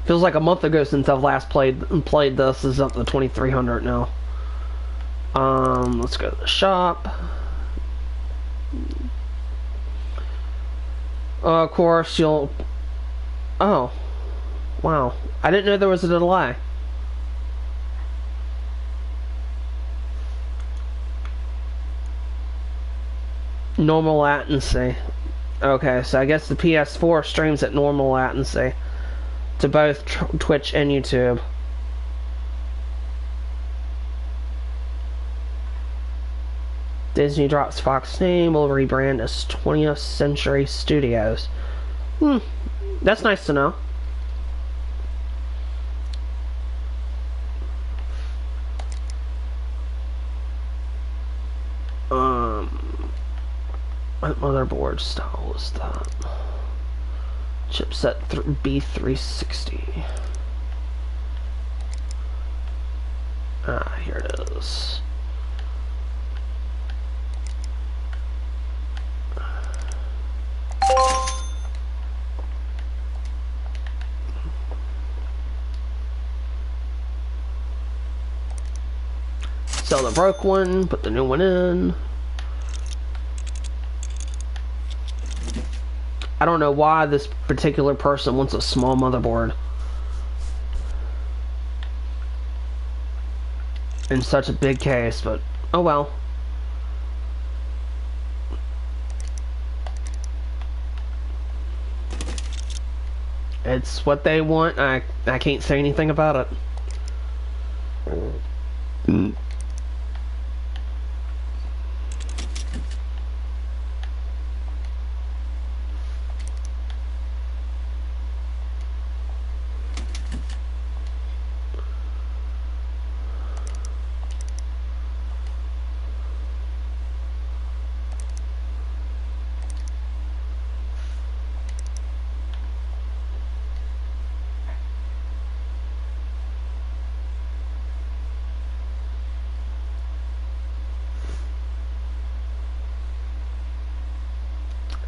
feels like a month ago since I've last played this. This is up to 2300 now. Let's go to the shop. Of course you'll... Oh, wow, I didn't know there was a delay. Normal latency. Okay, so I guess the PS4 streams at normal latency to both Twitch and YouTube. Disney drops Fox name, will rebrand as 20th Century Studios. That's nice to know. What motherboard style is that? Chipset B360. Ah, here it is. Sell the broke one, put the new one in. I don't know why this particular person wants a small motherboard in such a big case, but oh well. It's what they want. I can't say anything about it.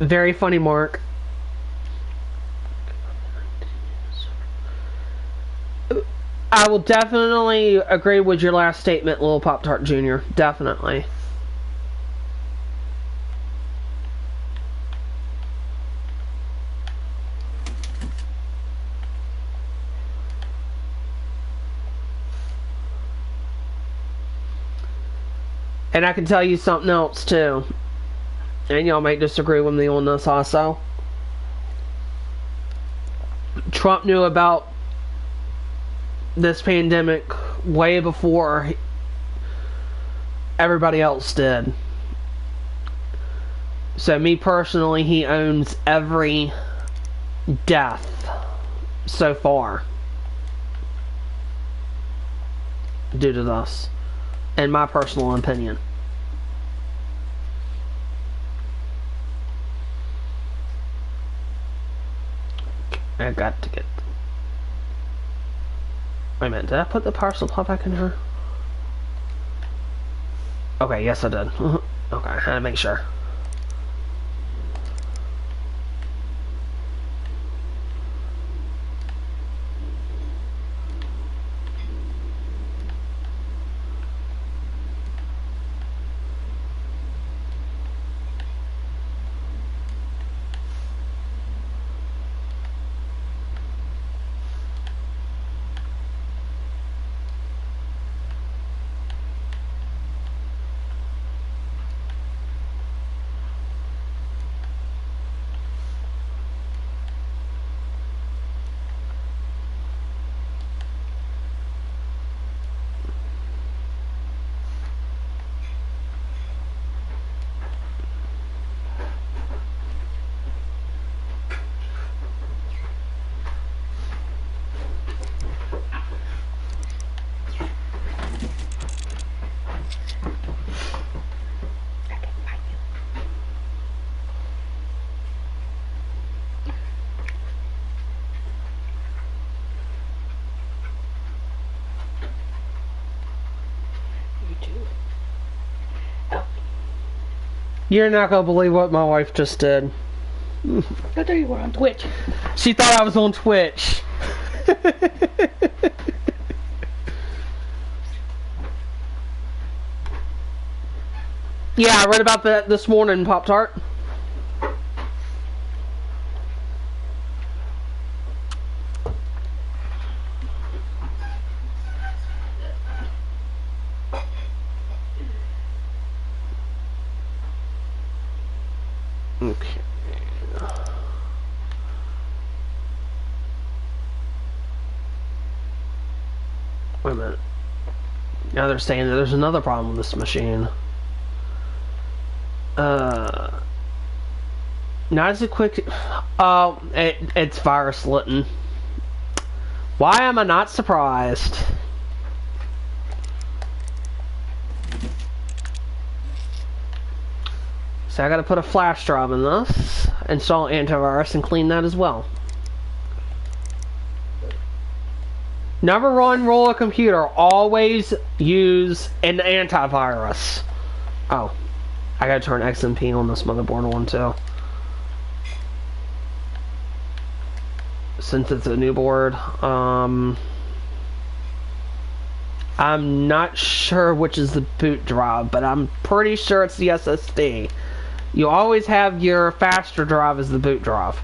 Very funny, Mark. I will definitely agree with your last statement, Lil Pop Tart Jr. Definitely. And I can tell you something else too. And y'all might disagree with me on this also. Trump knew about this pandemic way before everybody else did. So me personally, he owns every death so far due to this, in my personal opinion. I got to get... Wait a minute, did I put the power supply back in here? Okay, yes I did. Okay, I had to make sure. You're not gonna believe what my wife just did. I thought you were on Twitch. She thought I was on Twitch. Yeah, I read about that this morning, Pop Tart. Okay. Wait a minute. Now they're saying that there's another problem with this machine. Not as a quick... Oh, it's virus litten. Why am I not surprised? So I gotta put a flash drive in this, install antivirus, and clean that as well. Never roll a computer. Always use an antivirus. Oh, I gotta turn XMP on this motherboard one too. Since it's a new board, I I'm not sure which is the boot drive, but I'm pretty sure it's the SSD. You always have your faster drive as the boot drive.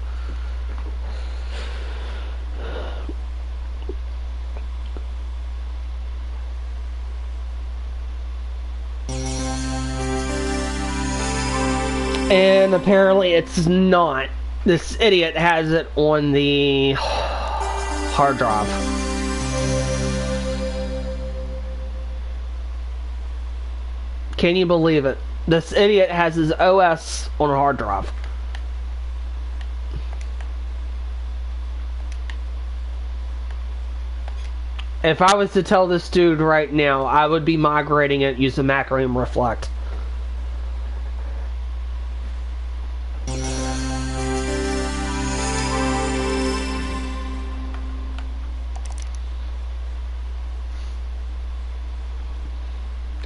And apparently it's not. This idiot has it on the hard drive. Can you believe it? This idiot has his OS on a hard drive. If I was to tell this dude right now, I would be migrating it using Macrium Reflect.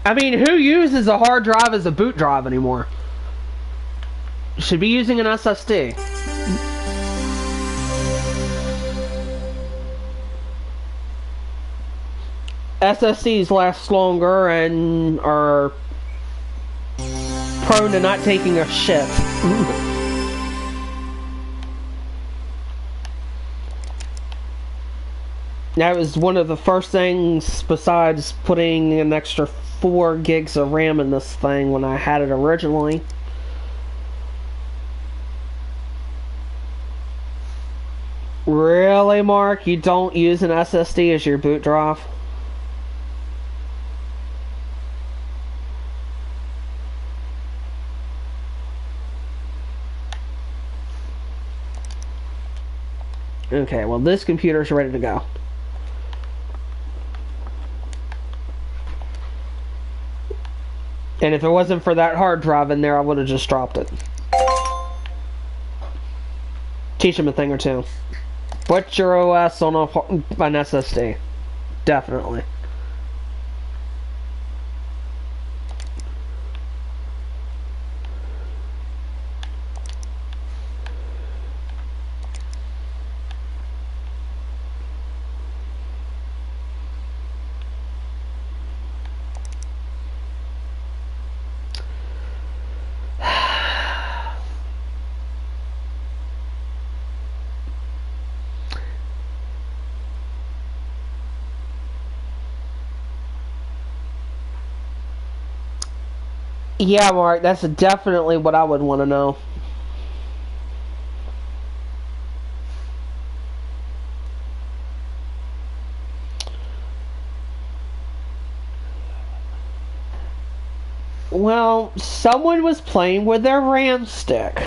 I mean, who uses a hard drive as a boot drive anymore? Should be using an SSD. SSDs last longer and are prone to not taking a shit. That was one of the first things besides putting an extra 4 gigs of RAM in this thing when I had it originally. Really, Mark? You don't use an SSD as your boot drive? Okay, well this computer's ready to go. And if it wasn't for that hard drive in there, I would have just dropped it. Teach him a thing or two. Put your OS on an SSD. Definitely. Yeah, Mark, that's definitely what I would want to know. Well, someone was playing with their RAM stick.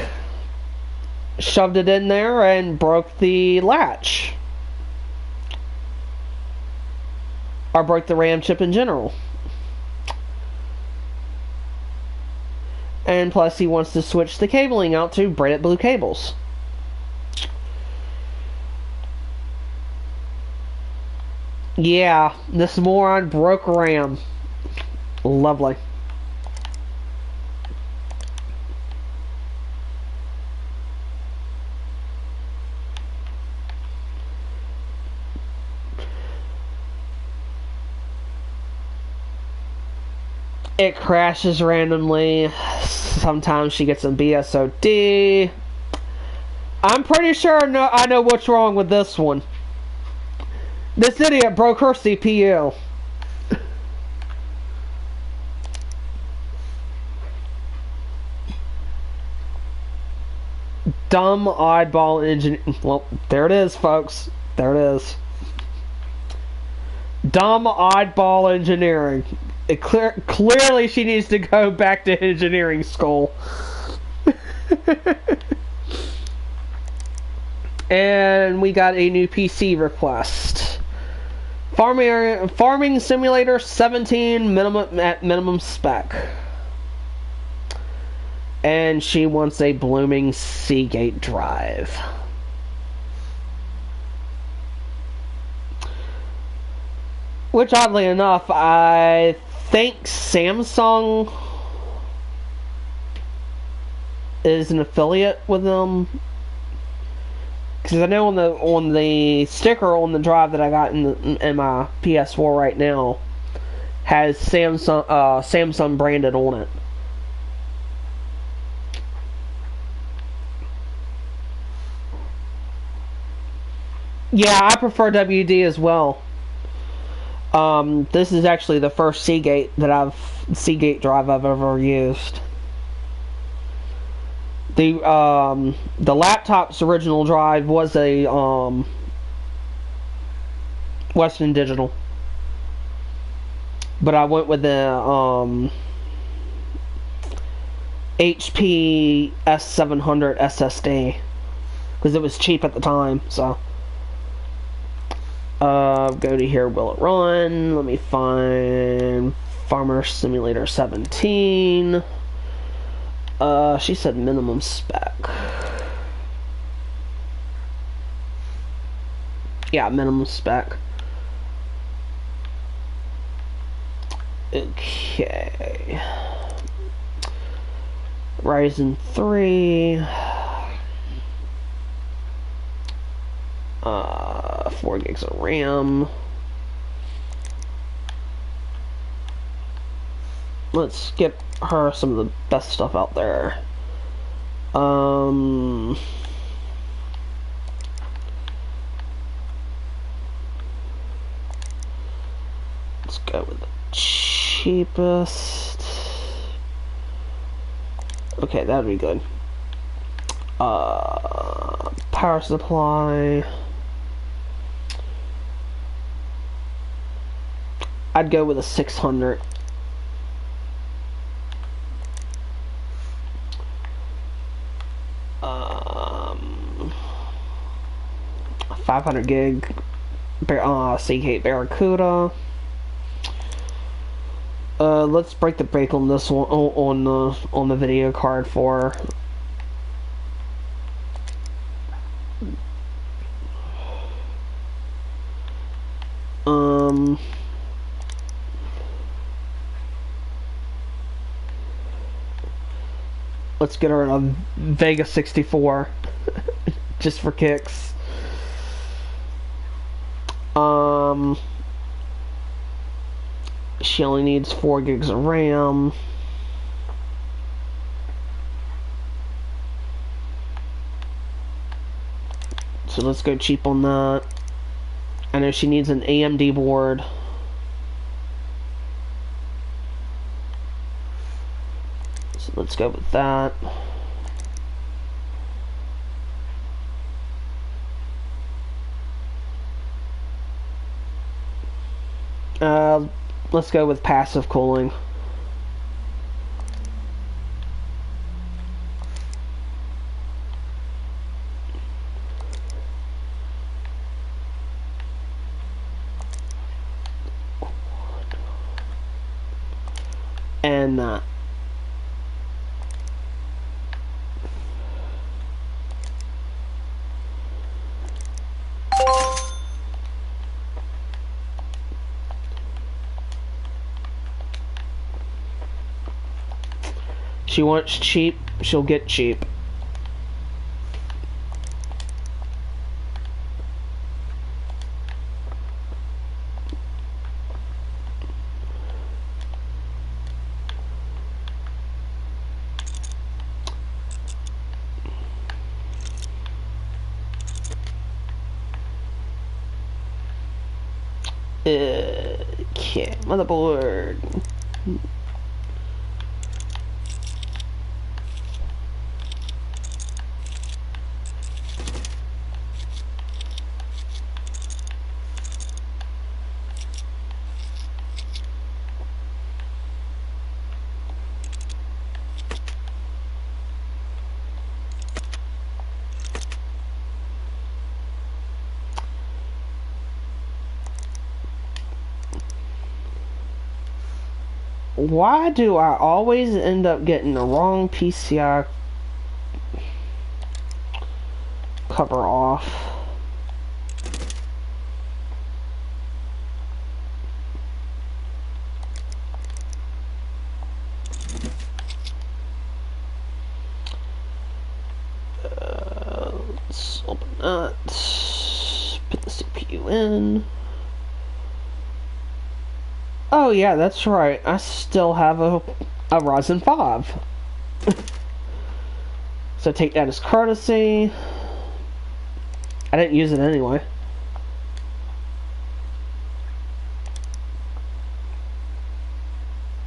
Shoved it in there and broke the latch. Or broke the RAM chip in general. And plus he wants to switch the cabling out to braided blue cables. Yeah, this moron broke RAM. Lovely. It crashes randomly. Sometimes she gets some BSOD. I'm pretty sure I know what's wrong with this one. This idiot broke her CPU. Dumb oddball engineer. Well, there it is, folks. There it is. Dumb oddball engineering. Clearly she needs to go back to engineering school. And we got a new PC request. Farming Simulator 17 at minimum spec. And she wants a blooming Seagate drive. Which, oddly enough, I think Samsung is an affiliate with them. Because I know on the sticker on the drive that I got in my PS4 right now, has Samsung branded on it. Yeah, I prefer WD as well. This is actually the first Seagate drive I've ever used. The laptop's original drive was a Western Digital, but I went with the HP S700 SSD because it was cheap at the time. So go to here. Will it run? Let me find Farmer Simulator 17. She said minimum spec. Yeah, minimum spec. Okay. Ryzen 3. 4 gigs of RAM. Let's get her some of the best stuff out there. Let's go with the cheapest. Okay, that'd be good. Power supply. I'd go with a 600. 500 gig Seagate Barracuda. Let's break the bank on this one on the video card for let's get her a Vega 64 just for kicks. She only needs 4 gigs of RAM. So let's go cheap on that. I know she needs an AMD board. So let's go with that. Let's go with passive cooling. And she wants cheap, she'll get cheap. Okay, motherboard. Why do I always end up getting the wrong PCI cover off? Let's open that. Put the CPU in. Oh yeah, that's right. I still have a Ryzen 5. So take that as courtesy. I didn't use it anyway.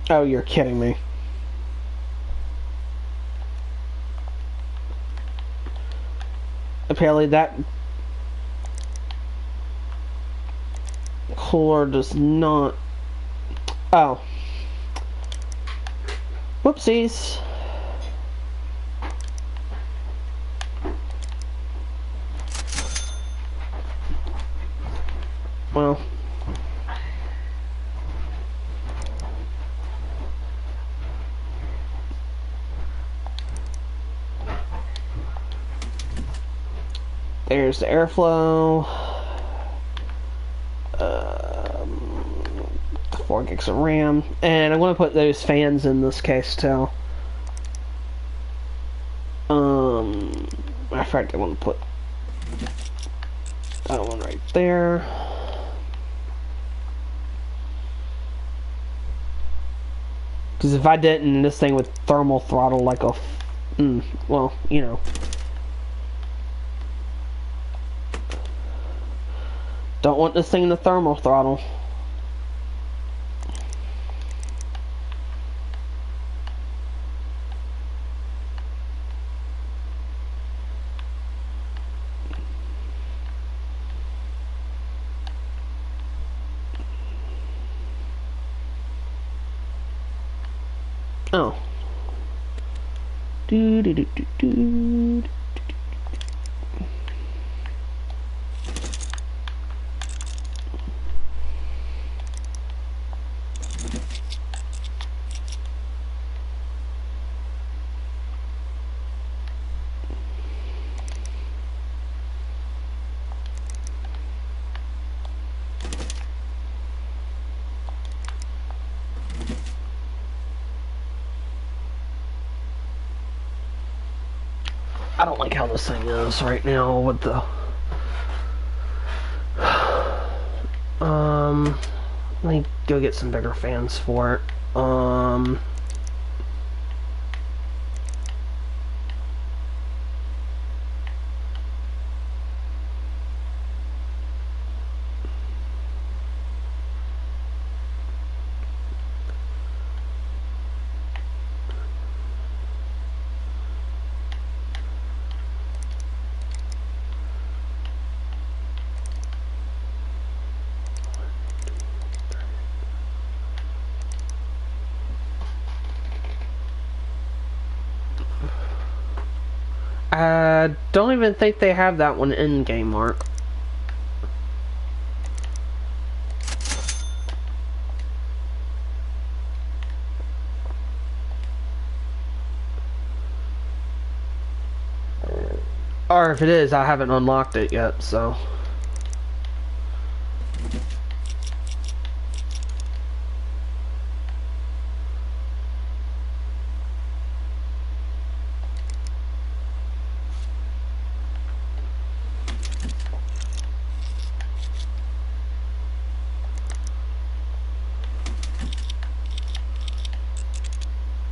Oh, you're kidding me. Apparently that cooler does not... Oh. Whoopsies. Well. There's the airflow. 4 gigs of RAM. And I'm going to put those fans in this case too. In fact, I want to put that one right there. Because if I didn't, this thing would thermal throttle like a... well, you know. Don't want this thing to thermal throttle. Oh. Do do do do do. I don't like how this thing is right now with the... let me go get some bigger fans for it. I don't even think they have that one in game, Mark. Or if it is, I haven't unlocked it yet, so...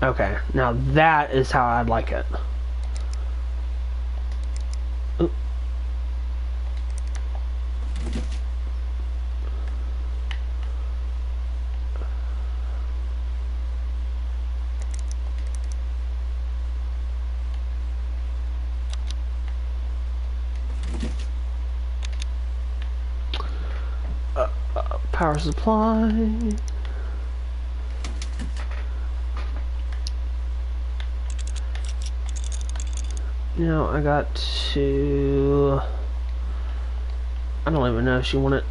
Okay, now that is how I'd like it. Oop. Power supply. Now I got to... I don't even know if she wanted...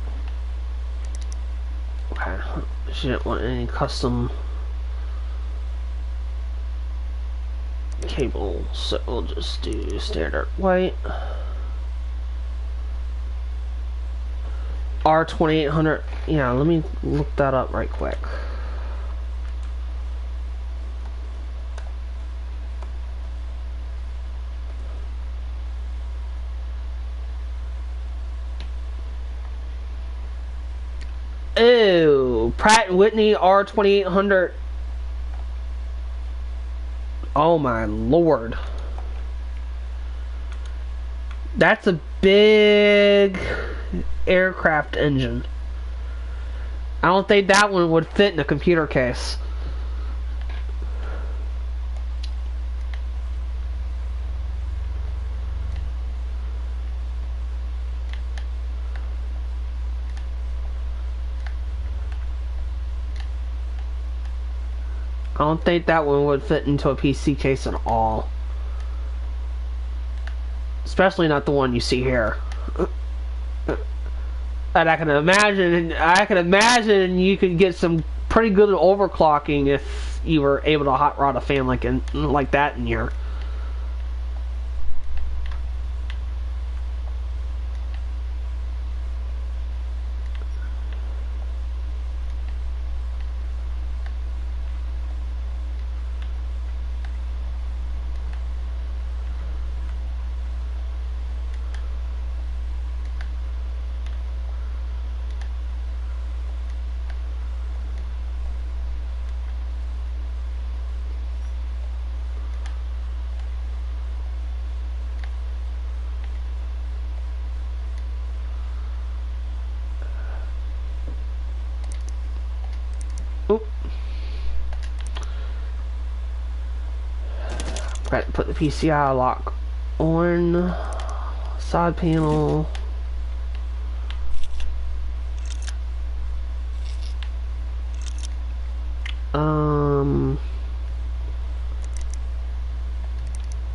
Okay, she didn't want any custom cable, so we'll just do standard white. R2800, yeah, let me look that up right quick. Pratt & Whitney R2800. Oh my lord. That's a big aircraft engine. I don't think that one would fit in a computer case. I don't think that one would fit into a PC case at all. Especially not the one you see here. And I can imagine you could get some pretty good overclocking if you were able to hot rod a fan like that in here. Got to put the PCI lock on. Side panel.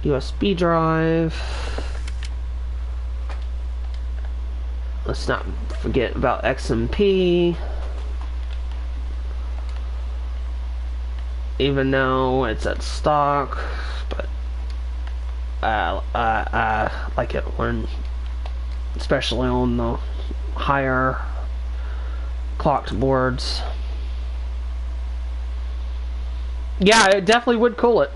USB drive. Let's not forget about XMP. Even though it's at stock, but I like it when, especially on the higher clocked boards. Yeah, it definitely would cool it.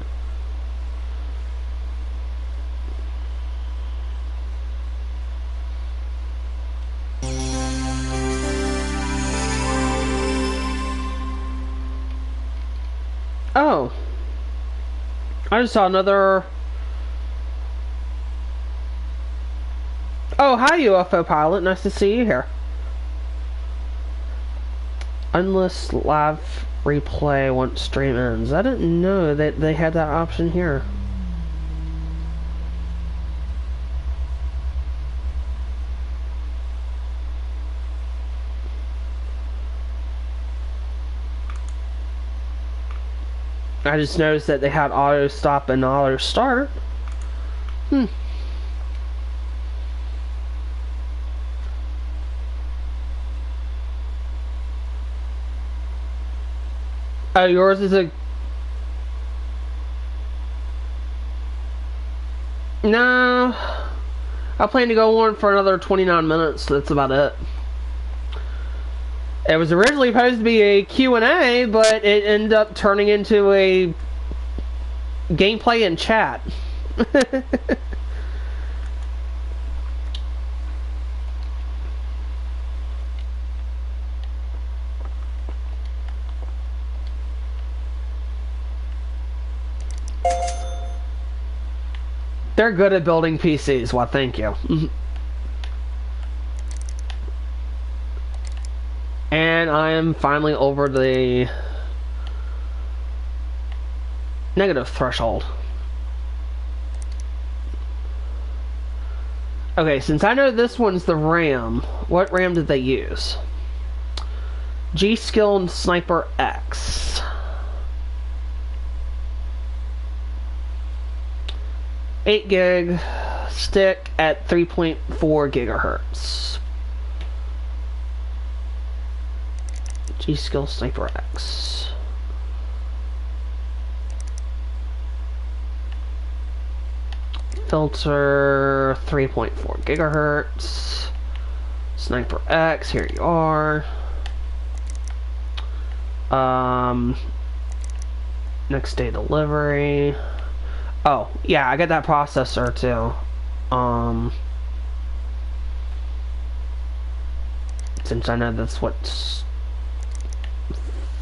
Oh, I just saw another. Oh, hi UFO pilot, nice to see you here. Unless live replay once stream ends. I didn't know that they had that option here. I just noticed that they had auto stop and auto start. Oh, yours is a... No. I plan to go on for another 29 minutes. That's about it. It was originally supposed to be a Q&A, but it ended up turning into a gameplay and chat. They're good at building PCs. Well, thank you. And I am finally over the negative threshold. Okay, since I know this one's the RAM, what RAM did they use? G-Skill Sniper X. Eight gig stick at 3.4 gigahertz. G-Skill Sniper X. Filter 3.4 gigahertz. Sniper X, here you are. Next day delivery. Oh, yeah, I got that processor too. Since I know that's what's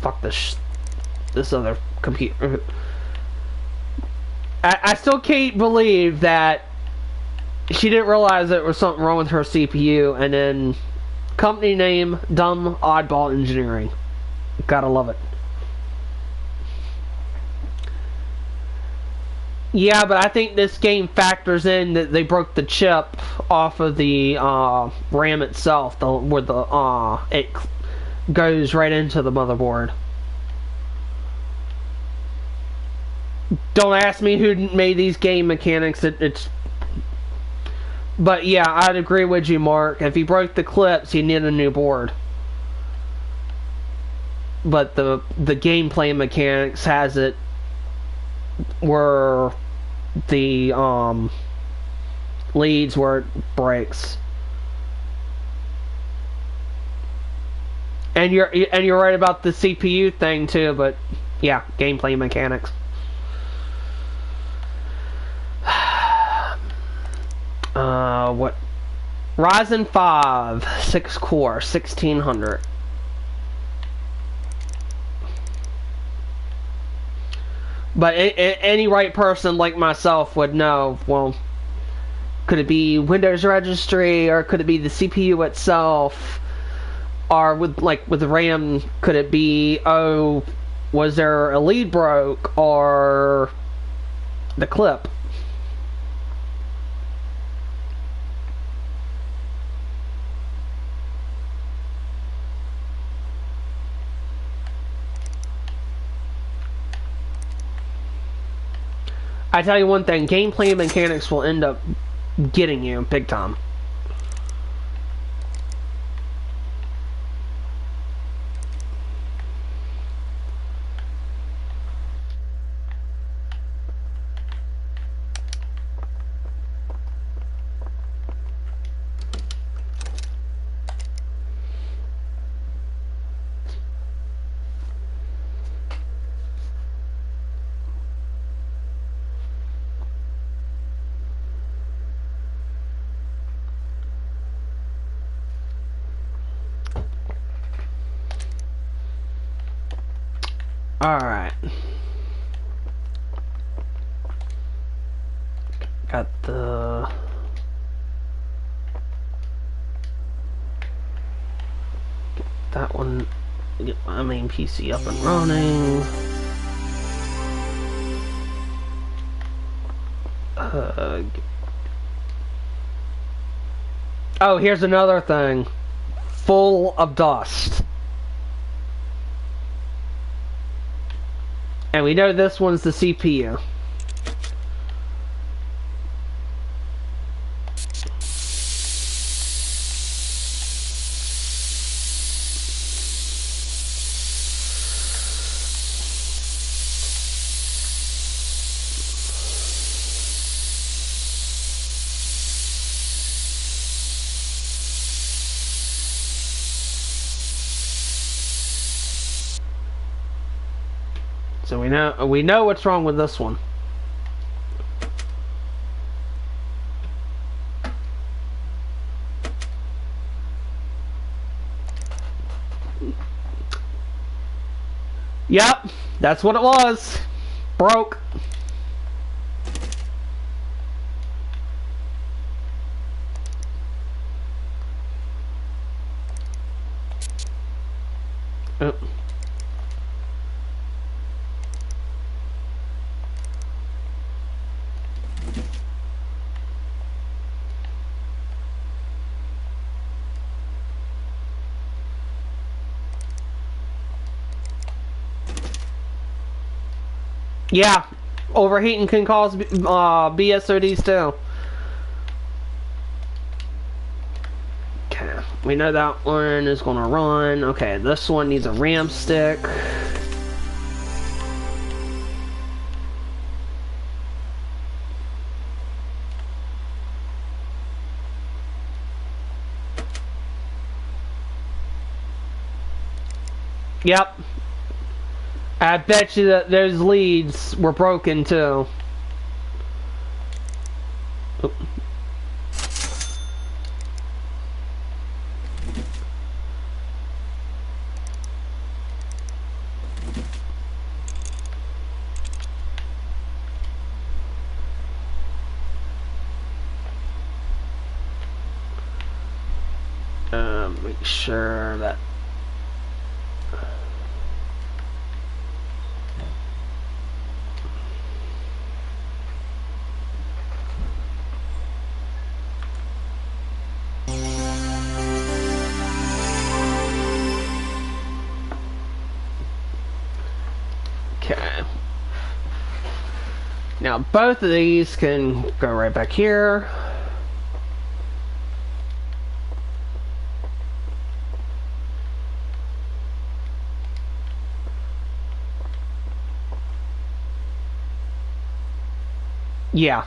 fuck this other computer. I still can't believe that she didn't realize there was something wrong with her CPU, and then company name, dumb oddball engineering. Gotta love it. Yeah, but I think this game factors in that they broke the chip off of the RAM itself, where it goes right into the motherboard. Don't ask me who made these game mechanics. But yeah, I'd agree with you, Mark. If you broke the clips, you need a new board. But the gameplay mechanics has it where the leads where it breaks. And you're right about the CPU thing too. But yeah, gameplay mechanics. What? Ryzen 5, 6 core, 1600. But any right person like myself would know, well, could it be Windows registry, or could it be the CPU itself? Or with the RAM, could it be, oh, was there a lead broke, or the clip? I tell you one thing, gameplay mechanics will end up getting you big time. Alright. Got that one. Get my main PC up and running. Oh, here's another thing. Full of dust. And we know this one's the CPU. So we know what's wrong with this one. Yep, that's what it was. Broke. Oh. Yeah, overheating can cause BSODs too. Okay, we know that one is gonna run. Okay, this one needs a RAM stick. Yep. I bet you that those leads were broken too. Oh. make sure that. Okay. Now both of these can go right back here. Yeah.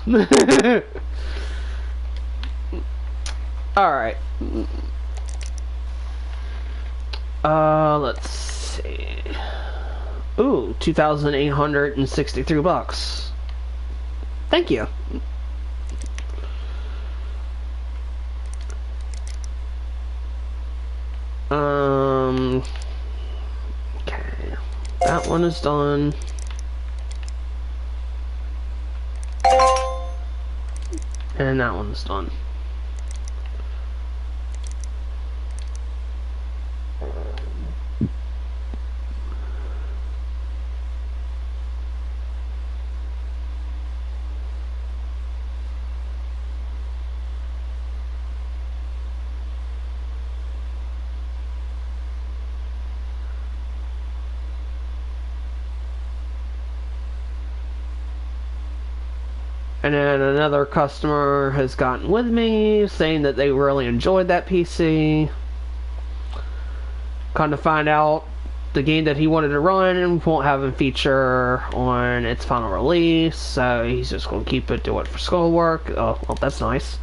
Alright. Let's see. Ooh, 2,863 bucks. Thank you. Okay. That one is done. And that one's done. And then another customer has gotten with me saying that they really enjoyed that PC. Come to find out, the game that he wanted to run won't have a feature on its final release, so he's just going to keep it, do it for schoolwork. Oh, well, that's nice.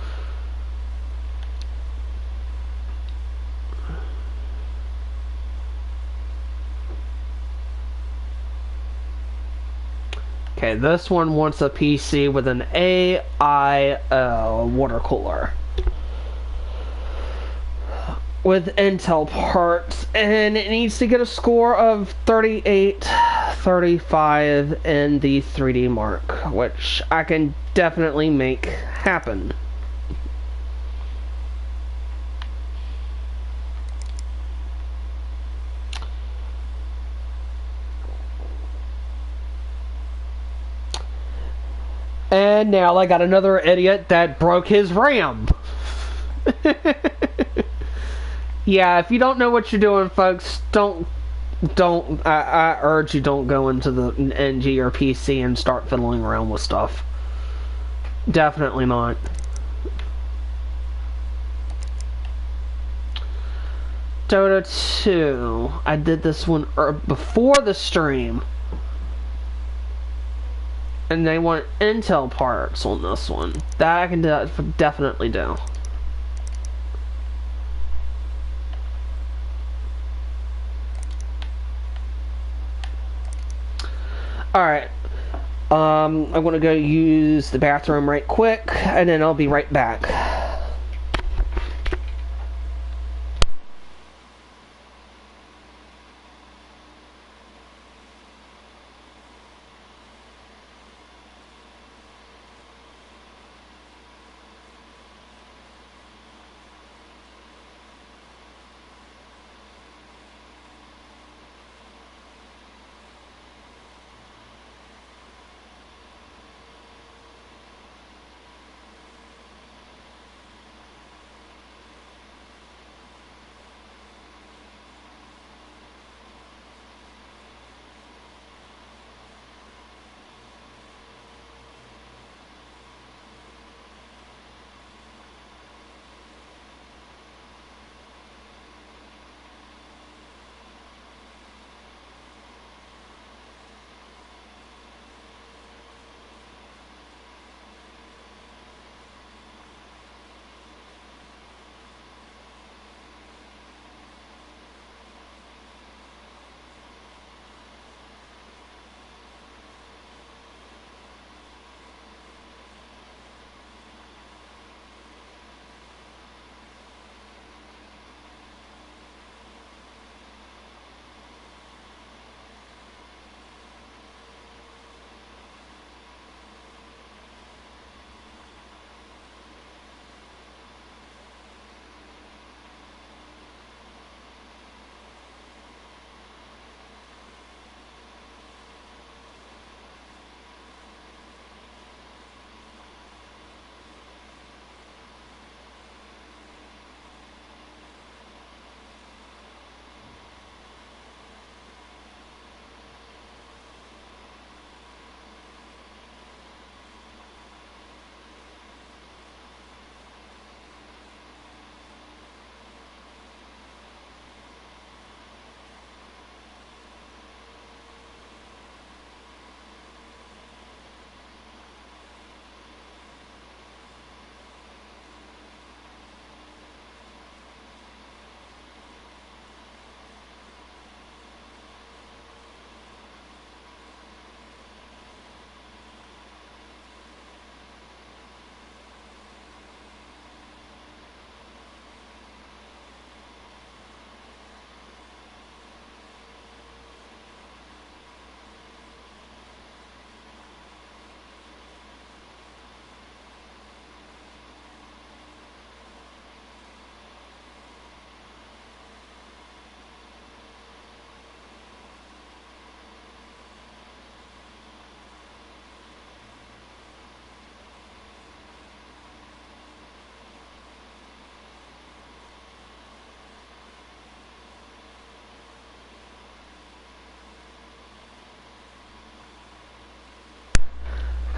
Okay, this one wants a PC with an AIO water cooler with Intel parts, and it needs to get a score of 3835 in the 3D Mark, which I can definitely make happen. And now I got another idiot that broke his RAM. Yeah, if you don't know what you're doing, folks, I urge you, don't go into the NG or PC and start fiddling around with stuff. Definitely not. Dota 2. I did this one before the stream. And they want Intel parts on this one. That I can definitely do. Alright. I'm gonna go use the bathroom right quick, and then I'll be right back.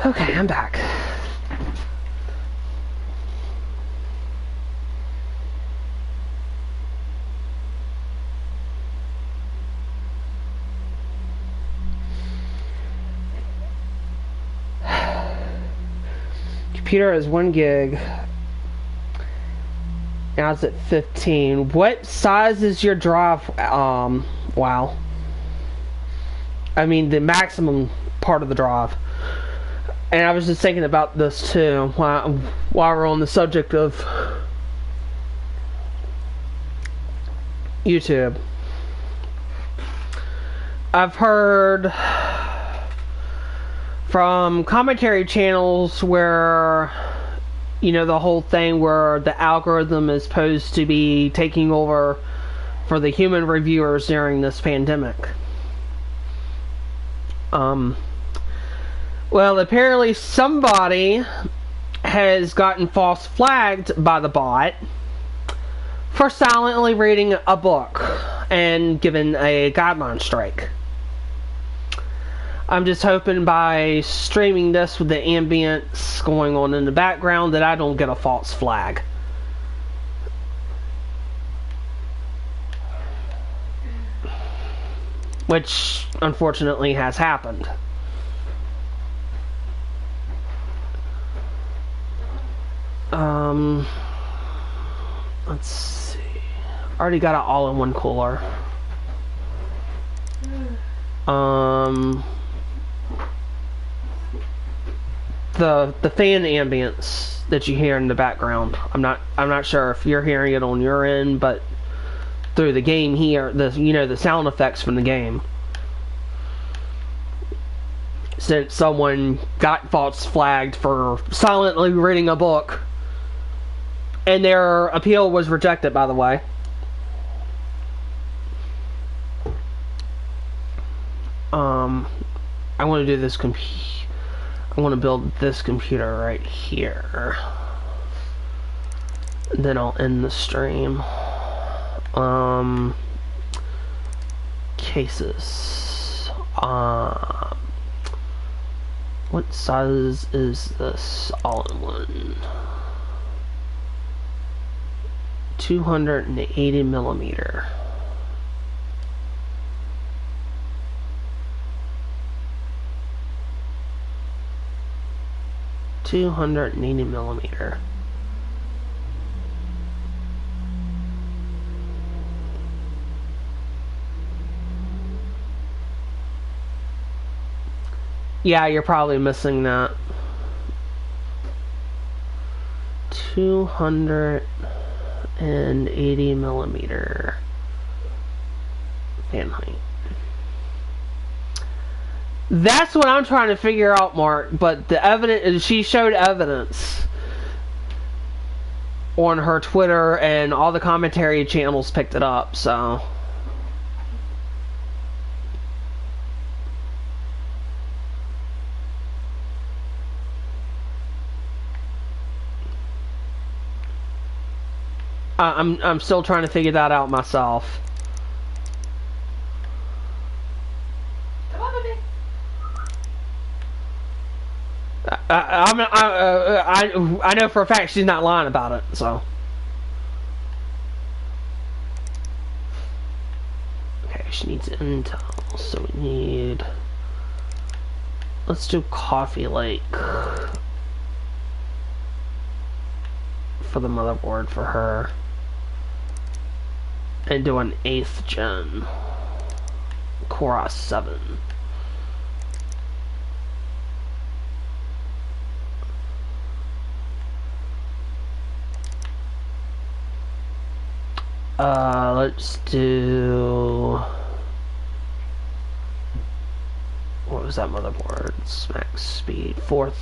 Okay, I'm back. Computer is 1 gig. Now it's at 15. What size is your drive? Wow. I mean, the maximum part of the drive. And I was just thinking about this too while we're on the subject of YouTube. I've heard from commentary channels where, you know, the whole thing where the algorithm is supposed to be taking over for the human reviewers during this pandemic. Well, apparently somebody has gotten false flagged by the bot for silently reading a book and given a guideline strike. I'm just hoping by streaming this with the ambience going on in the background that I don't get a false flag. Which, unfortunately, has happened. Let's see. Already got an all-in-one cooler. The fan ambience that you hear in the background. I'm not sure if you're hearing it on your end, but through the game here, the sound effects from the game. Since someone got false flagged for silently reading a book, and their appeal was rejected, by the way. I want to do this I want to build this computer right here. And then I'll end the stream. Cases. What size is this all-in-one? 280 millimeter. $280 millimeter. Yeah, you're probably missing that. 280 millimeter fan height. That's what I'm trying to figure out, Mark. But the evidence, she showed evidence on her Twitter, and all the commentary channels picked it up. So. I'm still trying to figure that out myself. Come on, baby. I know for a fact she's not lying about it. So. Okay, she needs Intel, so we need. Let's do Coffee Lake for the motherboard for her. And do an 8th gen Core i7. Let's do. What was that motherboard? Max speed 4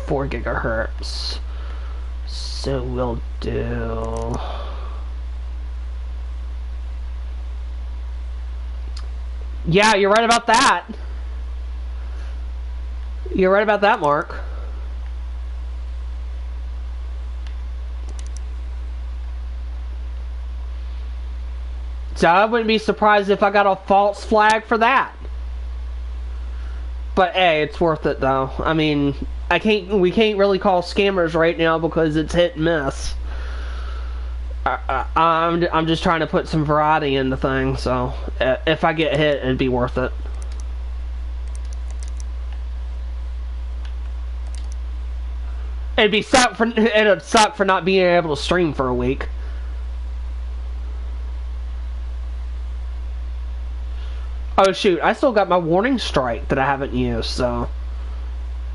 gigahertz. So we'll do. Yeah, you're right about that. You're right about that, Mark. So I wouldn't be surprised if I got a false flag for that. But hey, it's worth it though. I mean, we can't really call scammers right now because it's hit and miss. I'm just trying to put some variety in the thing, so if I get hit, it'd be worth it. It'd suck for not being able to stream for a week. Oh shoot, I still got my warning strike that I haven't used, so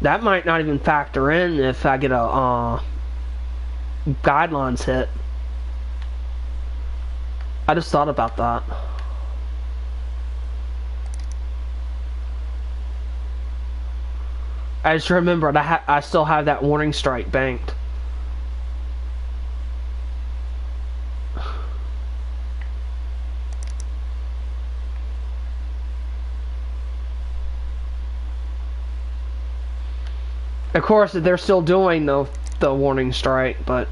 that might not even factor in if I get a guidelines hit. I just thought about that. I just remembered I still have that warning strike banked. Of course, they're still doing the warning strike, but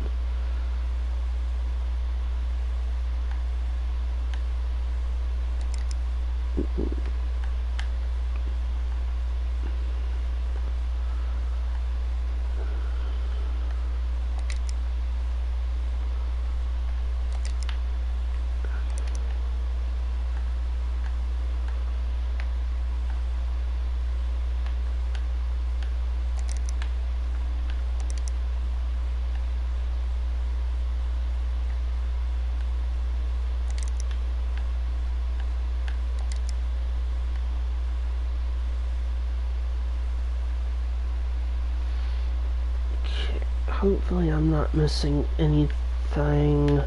hopefully I'm not missing anything.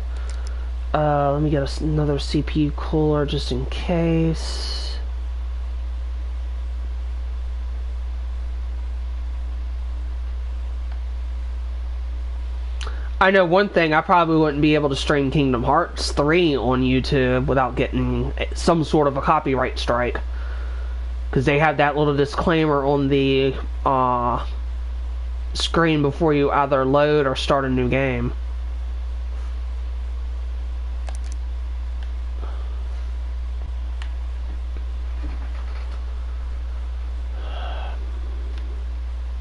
Let me get another CPU cooler just in case. I know one thing, I probably wouldn't be able to stream Kingdom Hearts 3 on YouTube without getting some sort of a copyright strike. Because they have that little disclaimer on the screen before you either load or start a new game.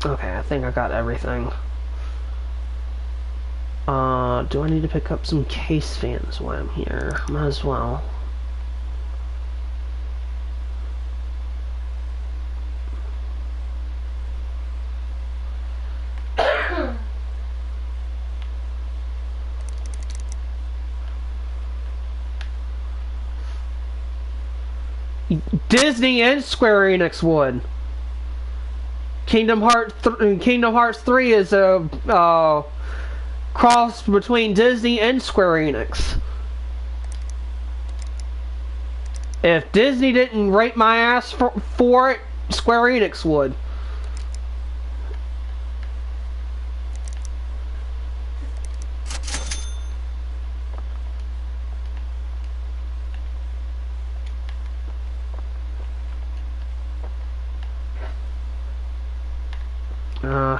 Okay, I think I got everything. Do I need to pick up some case fans while I'm here? Might as well. Disney and Square Enix would. Kingdom Hearts 3 is a cross between Disney and Square Enix. If Disney didn't rape my ass for it, Square Enix would.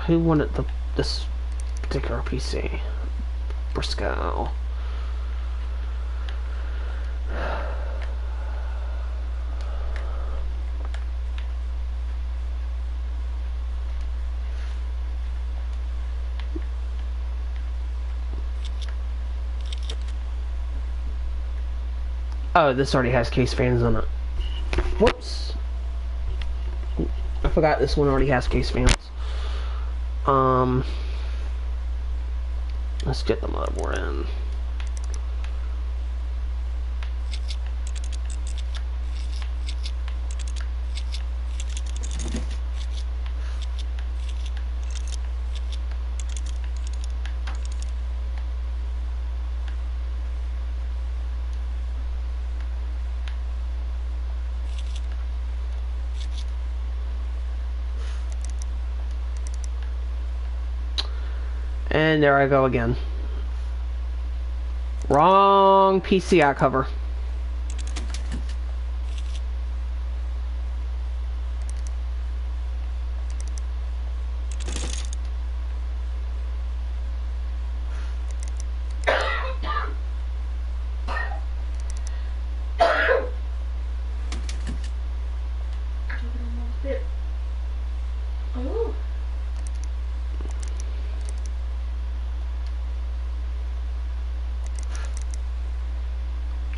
Who wanted this particular PC? Briscoe. Oh, this already has case fans on it. Whoops. I forgot this one already has case fans. Let's get the motherboard in. And there I go again. Wrong PCI cover.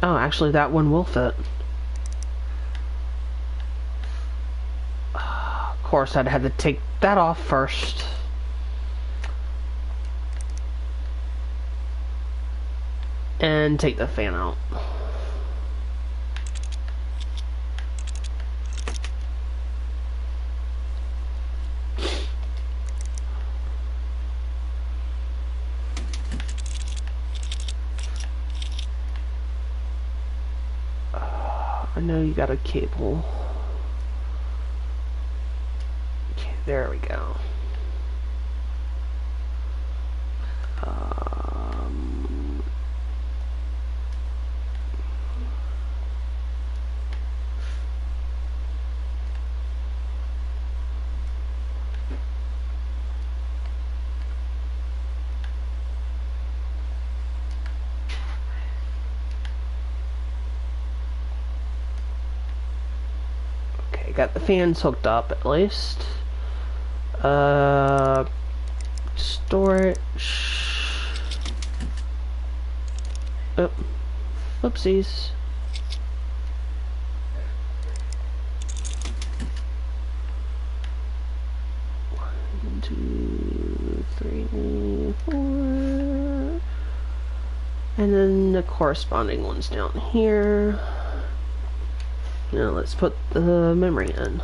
Oh, actually, that one will fit. Of course, I'd had to take that off first. And take the fan out. I know you got a cable. Okay, there we go. Okay, got the fans hooked up at least. Storage. Oh, whoopsies. One, two, three, four. And then the corresponding ones down here. Now let's put the memory in.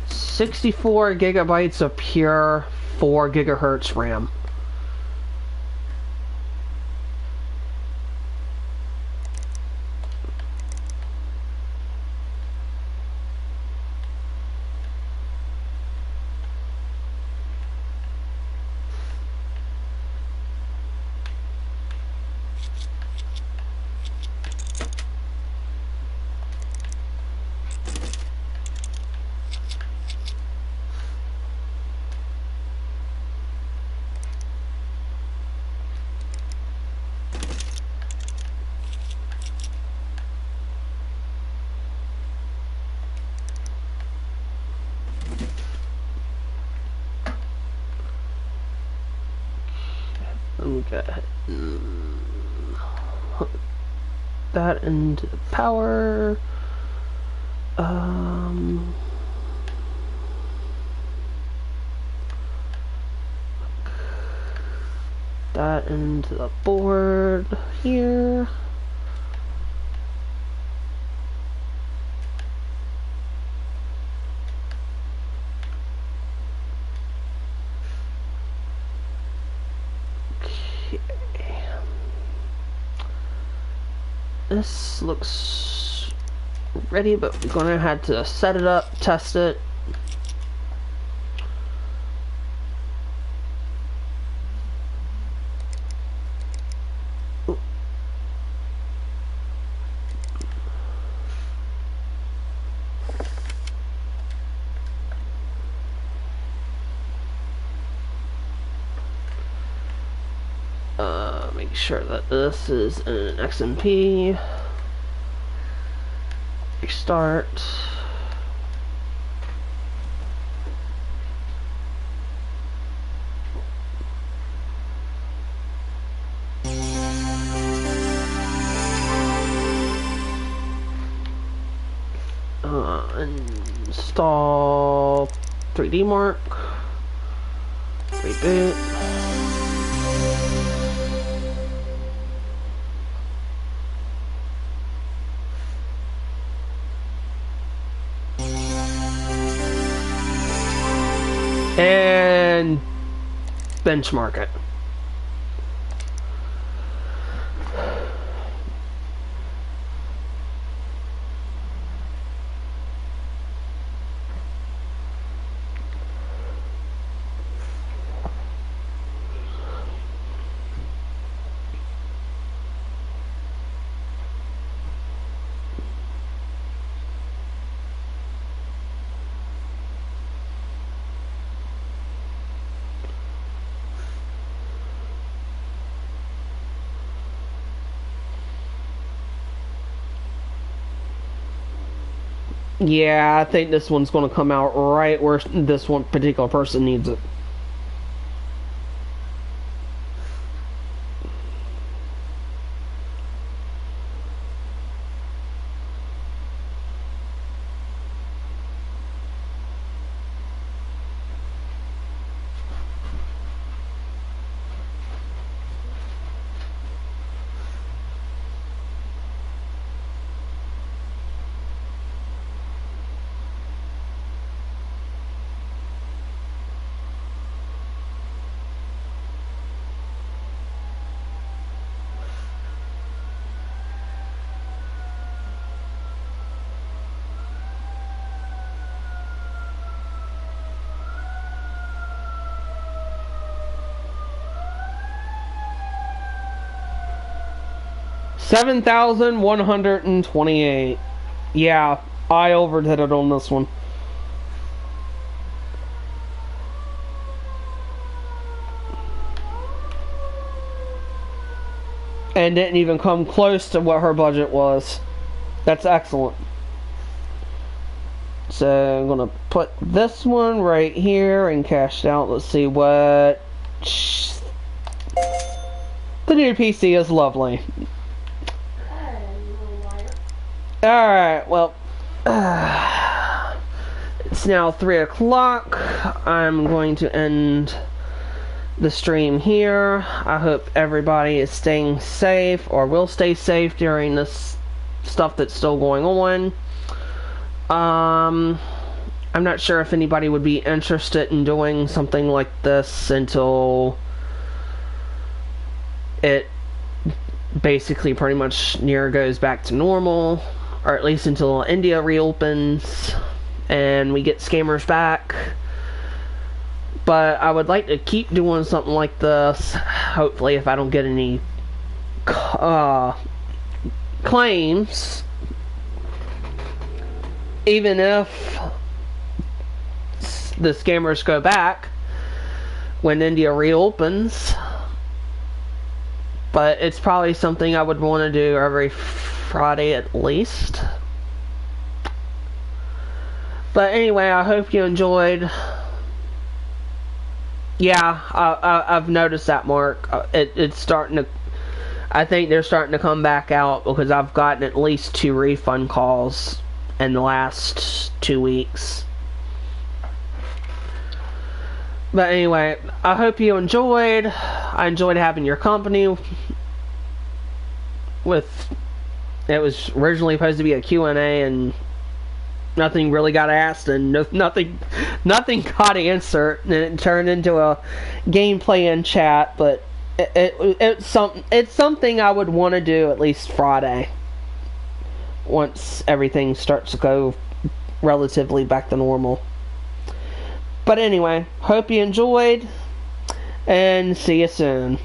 $64 gigabytes of pure 4 gigahertz RAM. Let me go ahead and hook that into the power. That into the board here. This looks ready, but we're gonna have to set it up, test it. Make sure that this is an XMP. Restart. Install 3D Mark. Reboot. And benchmark it. Yeah, I think this one's going to come out right where this one particular person needs it. $7,128. Yeah, I overdid it on this one. And didn't even come close to what her budget was. That's excellent. So I'm gonna put this one right here and cash out. Let's see what the new PC is. Lovely. Alright, well, it's now 3 o'clock. I'm going to end the stream here. I hope everybody is staying safe, or will stay safe during this stuff that's still going on. I'm not sure if anybody would be interested in doing something like this until it basically pretty much near goes back to normal, or at least until India reopens and we get scammers back. But I would like to keep doing something like this, hopefully, if I don't get any claims, even if the scammers go back when India reopens. But it's probably something I would want to do every Friday at least. But anyway, I hope you enjoyed. Yeah, I've noticed that, Mark. It's starting to. I think they're starting to come back out, because I've gotten at least 2 refund calls in the last 2 weeks. But anyway, I hope you enjoyed. I enjoyed having your company. It was originally supposed to be a Q&A, and nothing really got asked, and nothing got answered, and it turned into a gameplay and chat. But it's something I would want to do at least Friday, once everything starts to go relatively back to normal. But anyway, hope you enjoyed, and see you soon.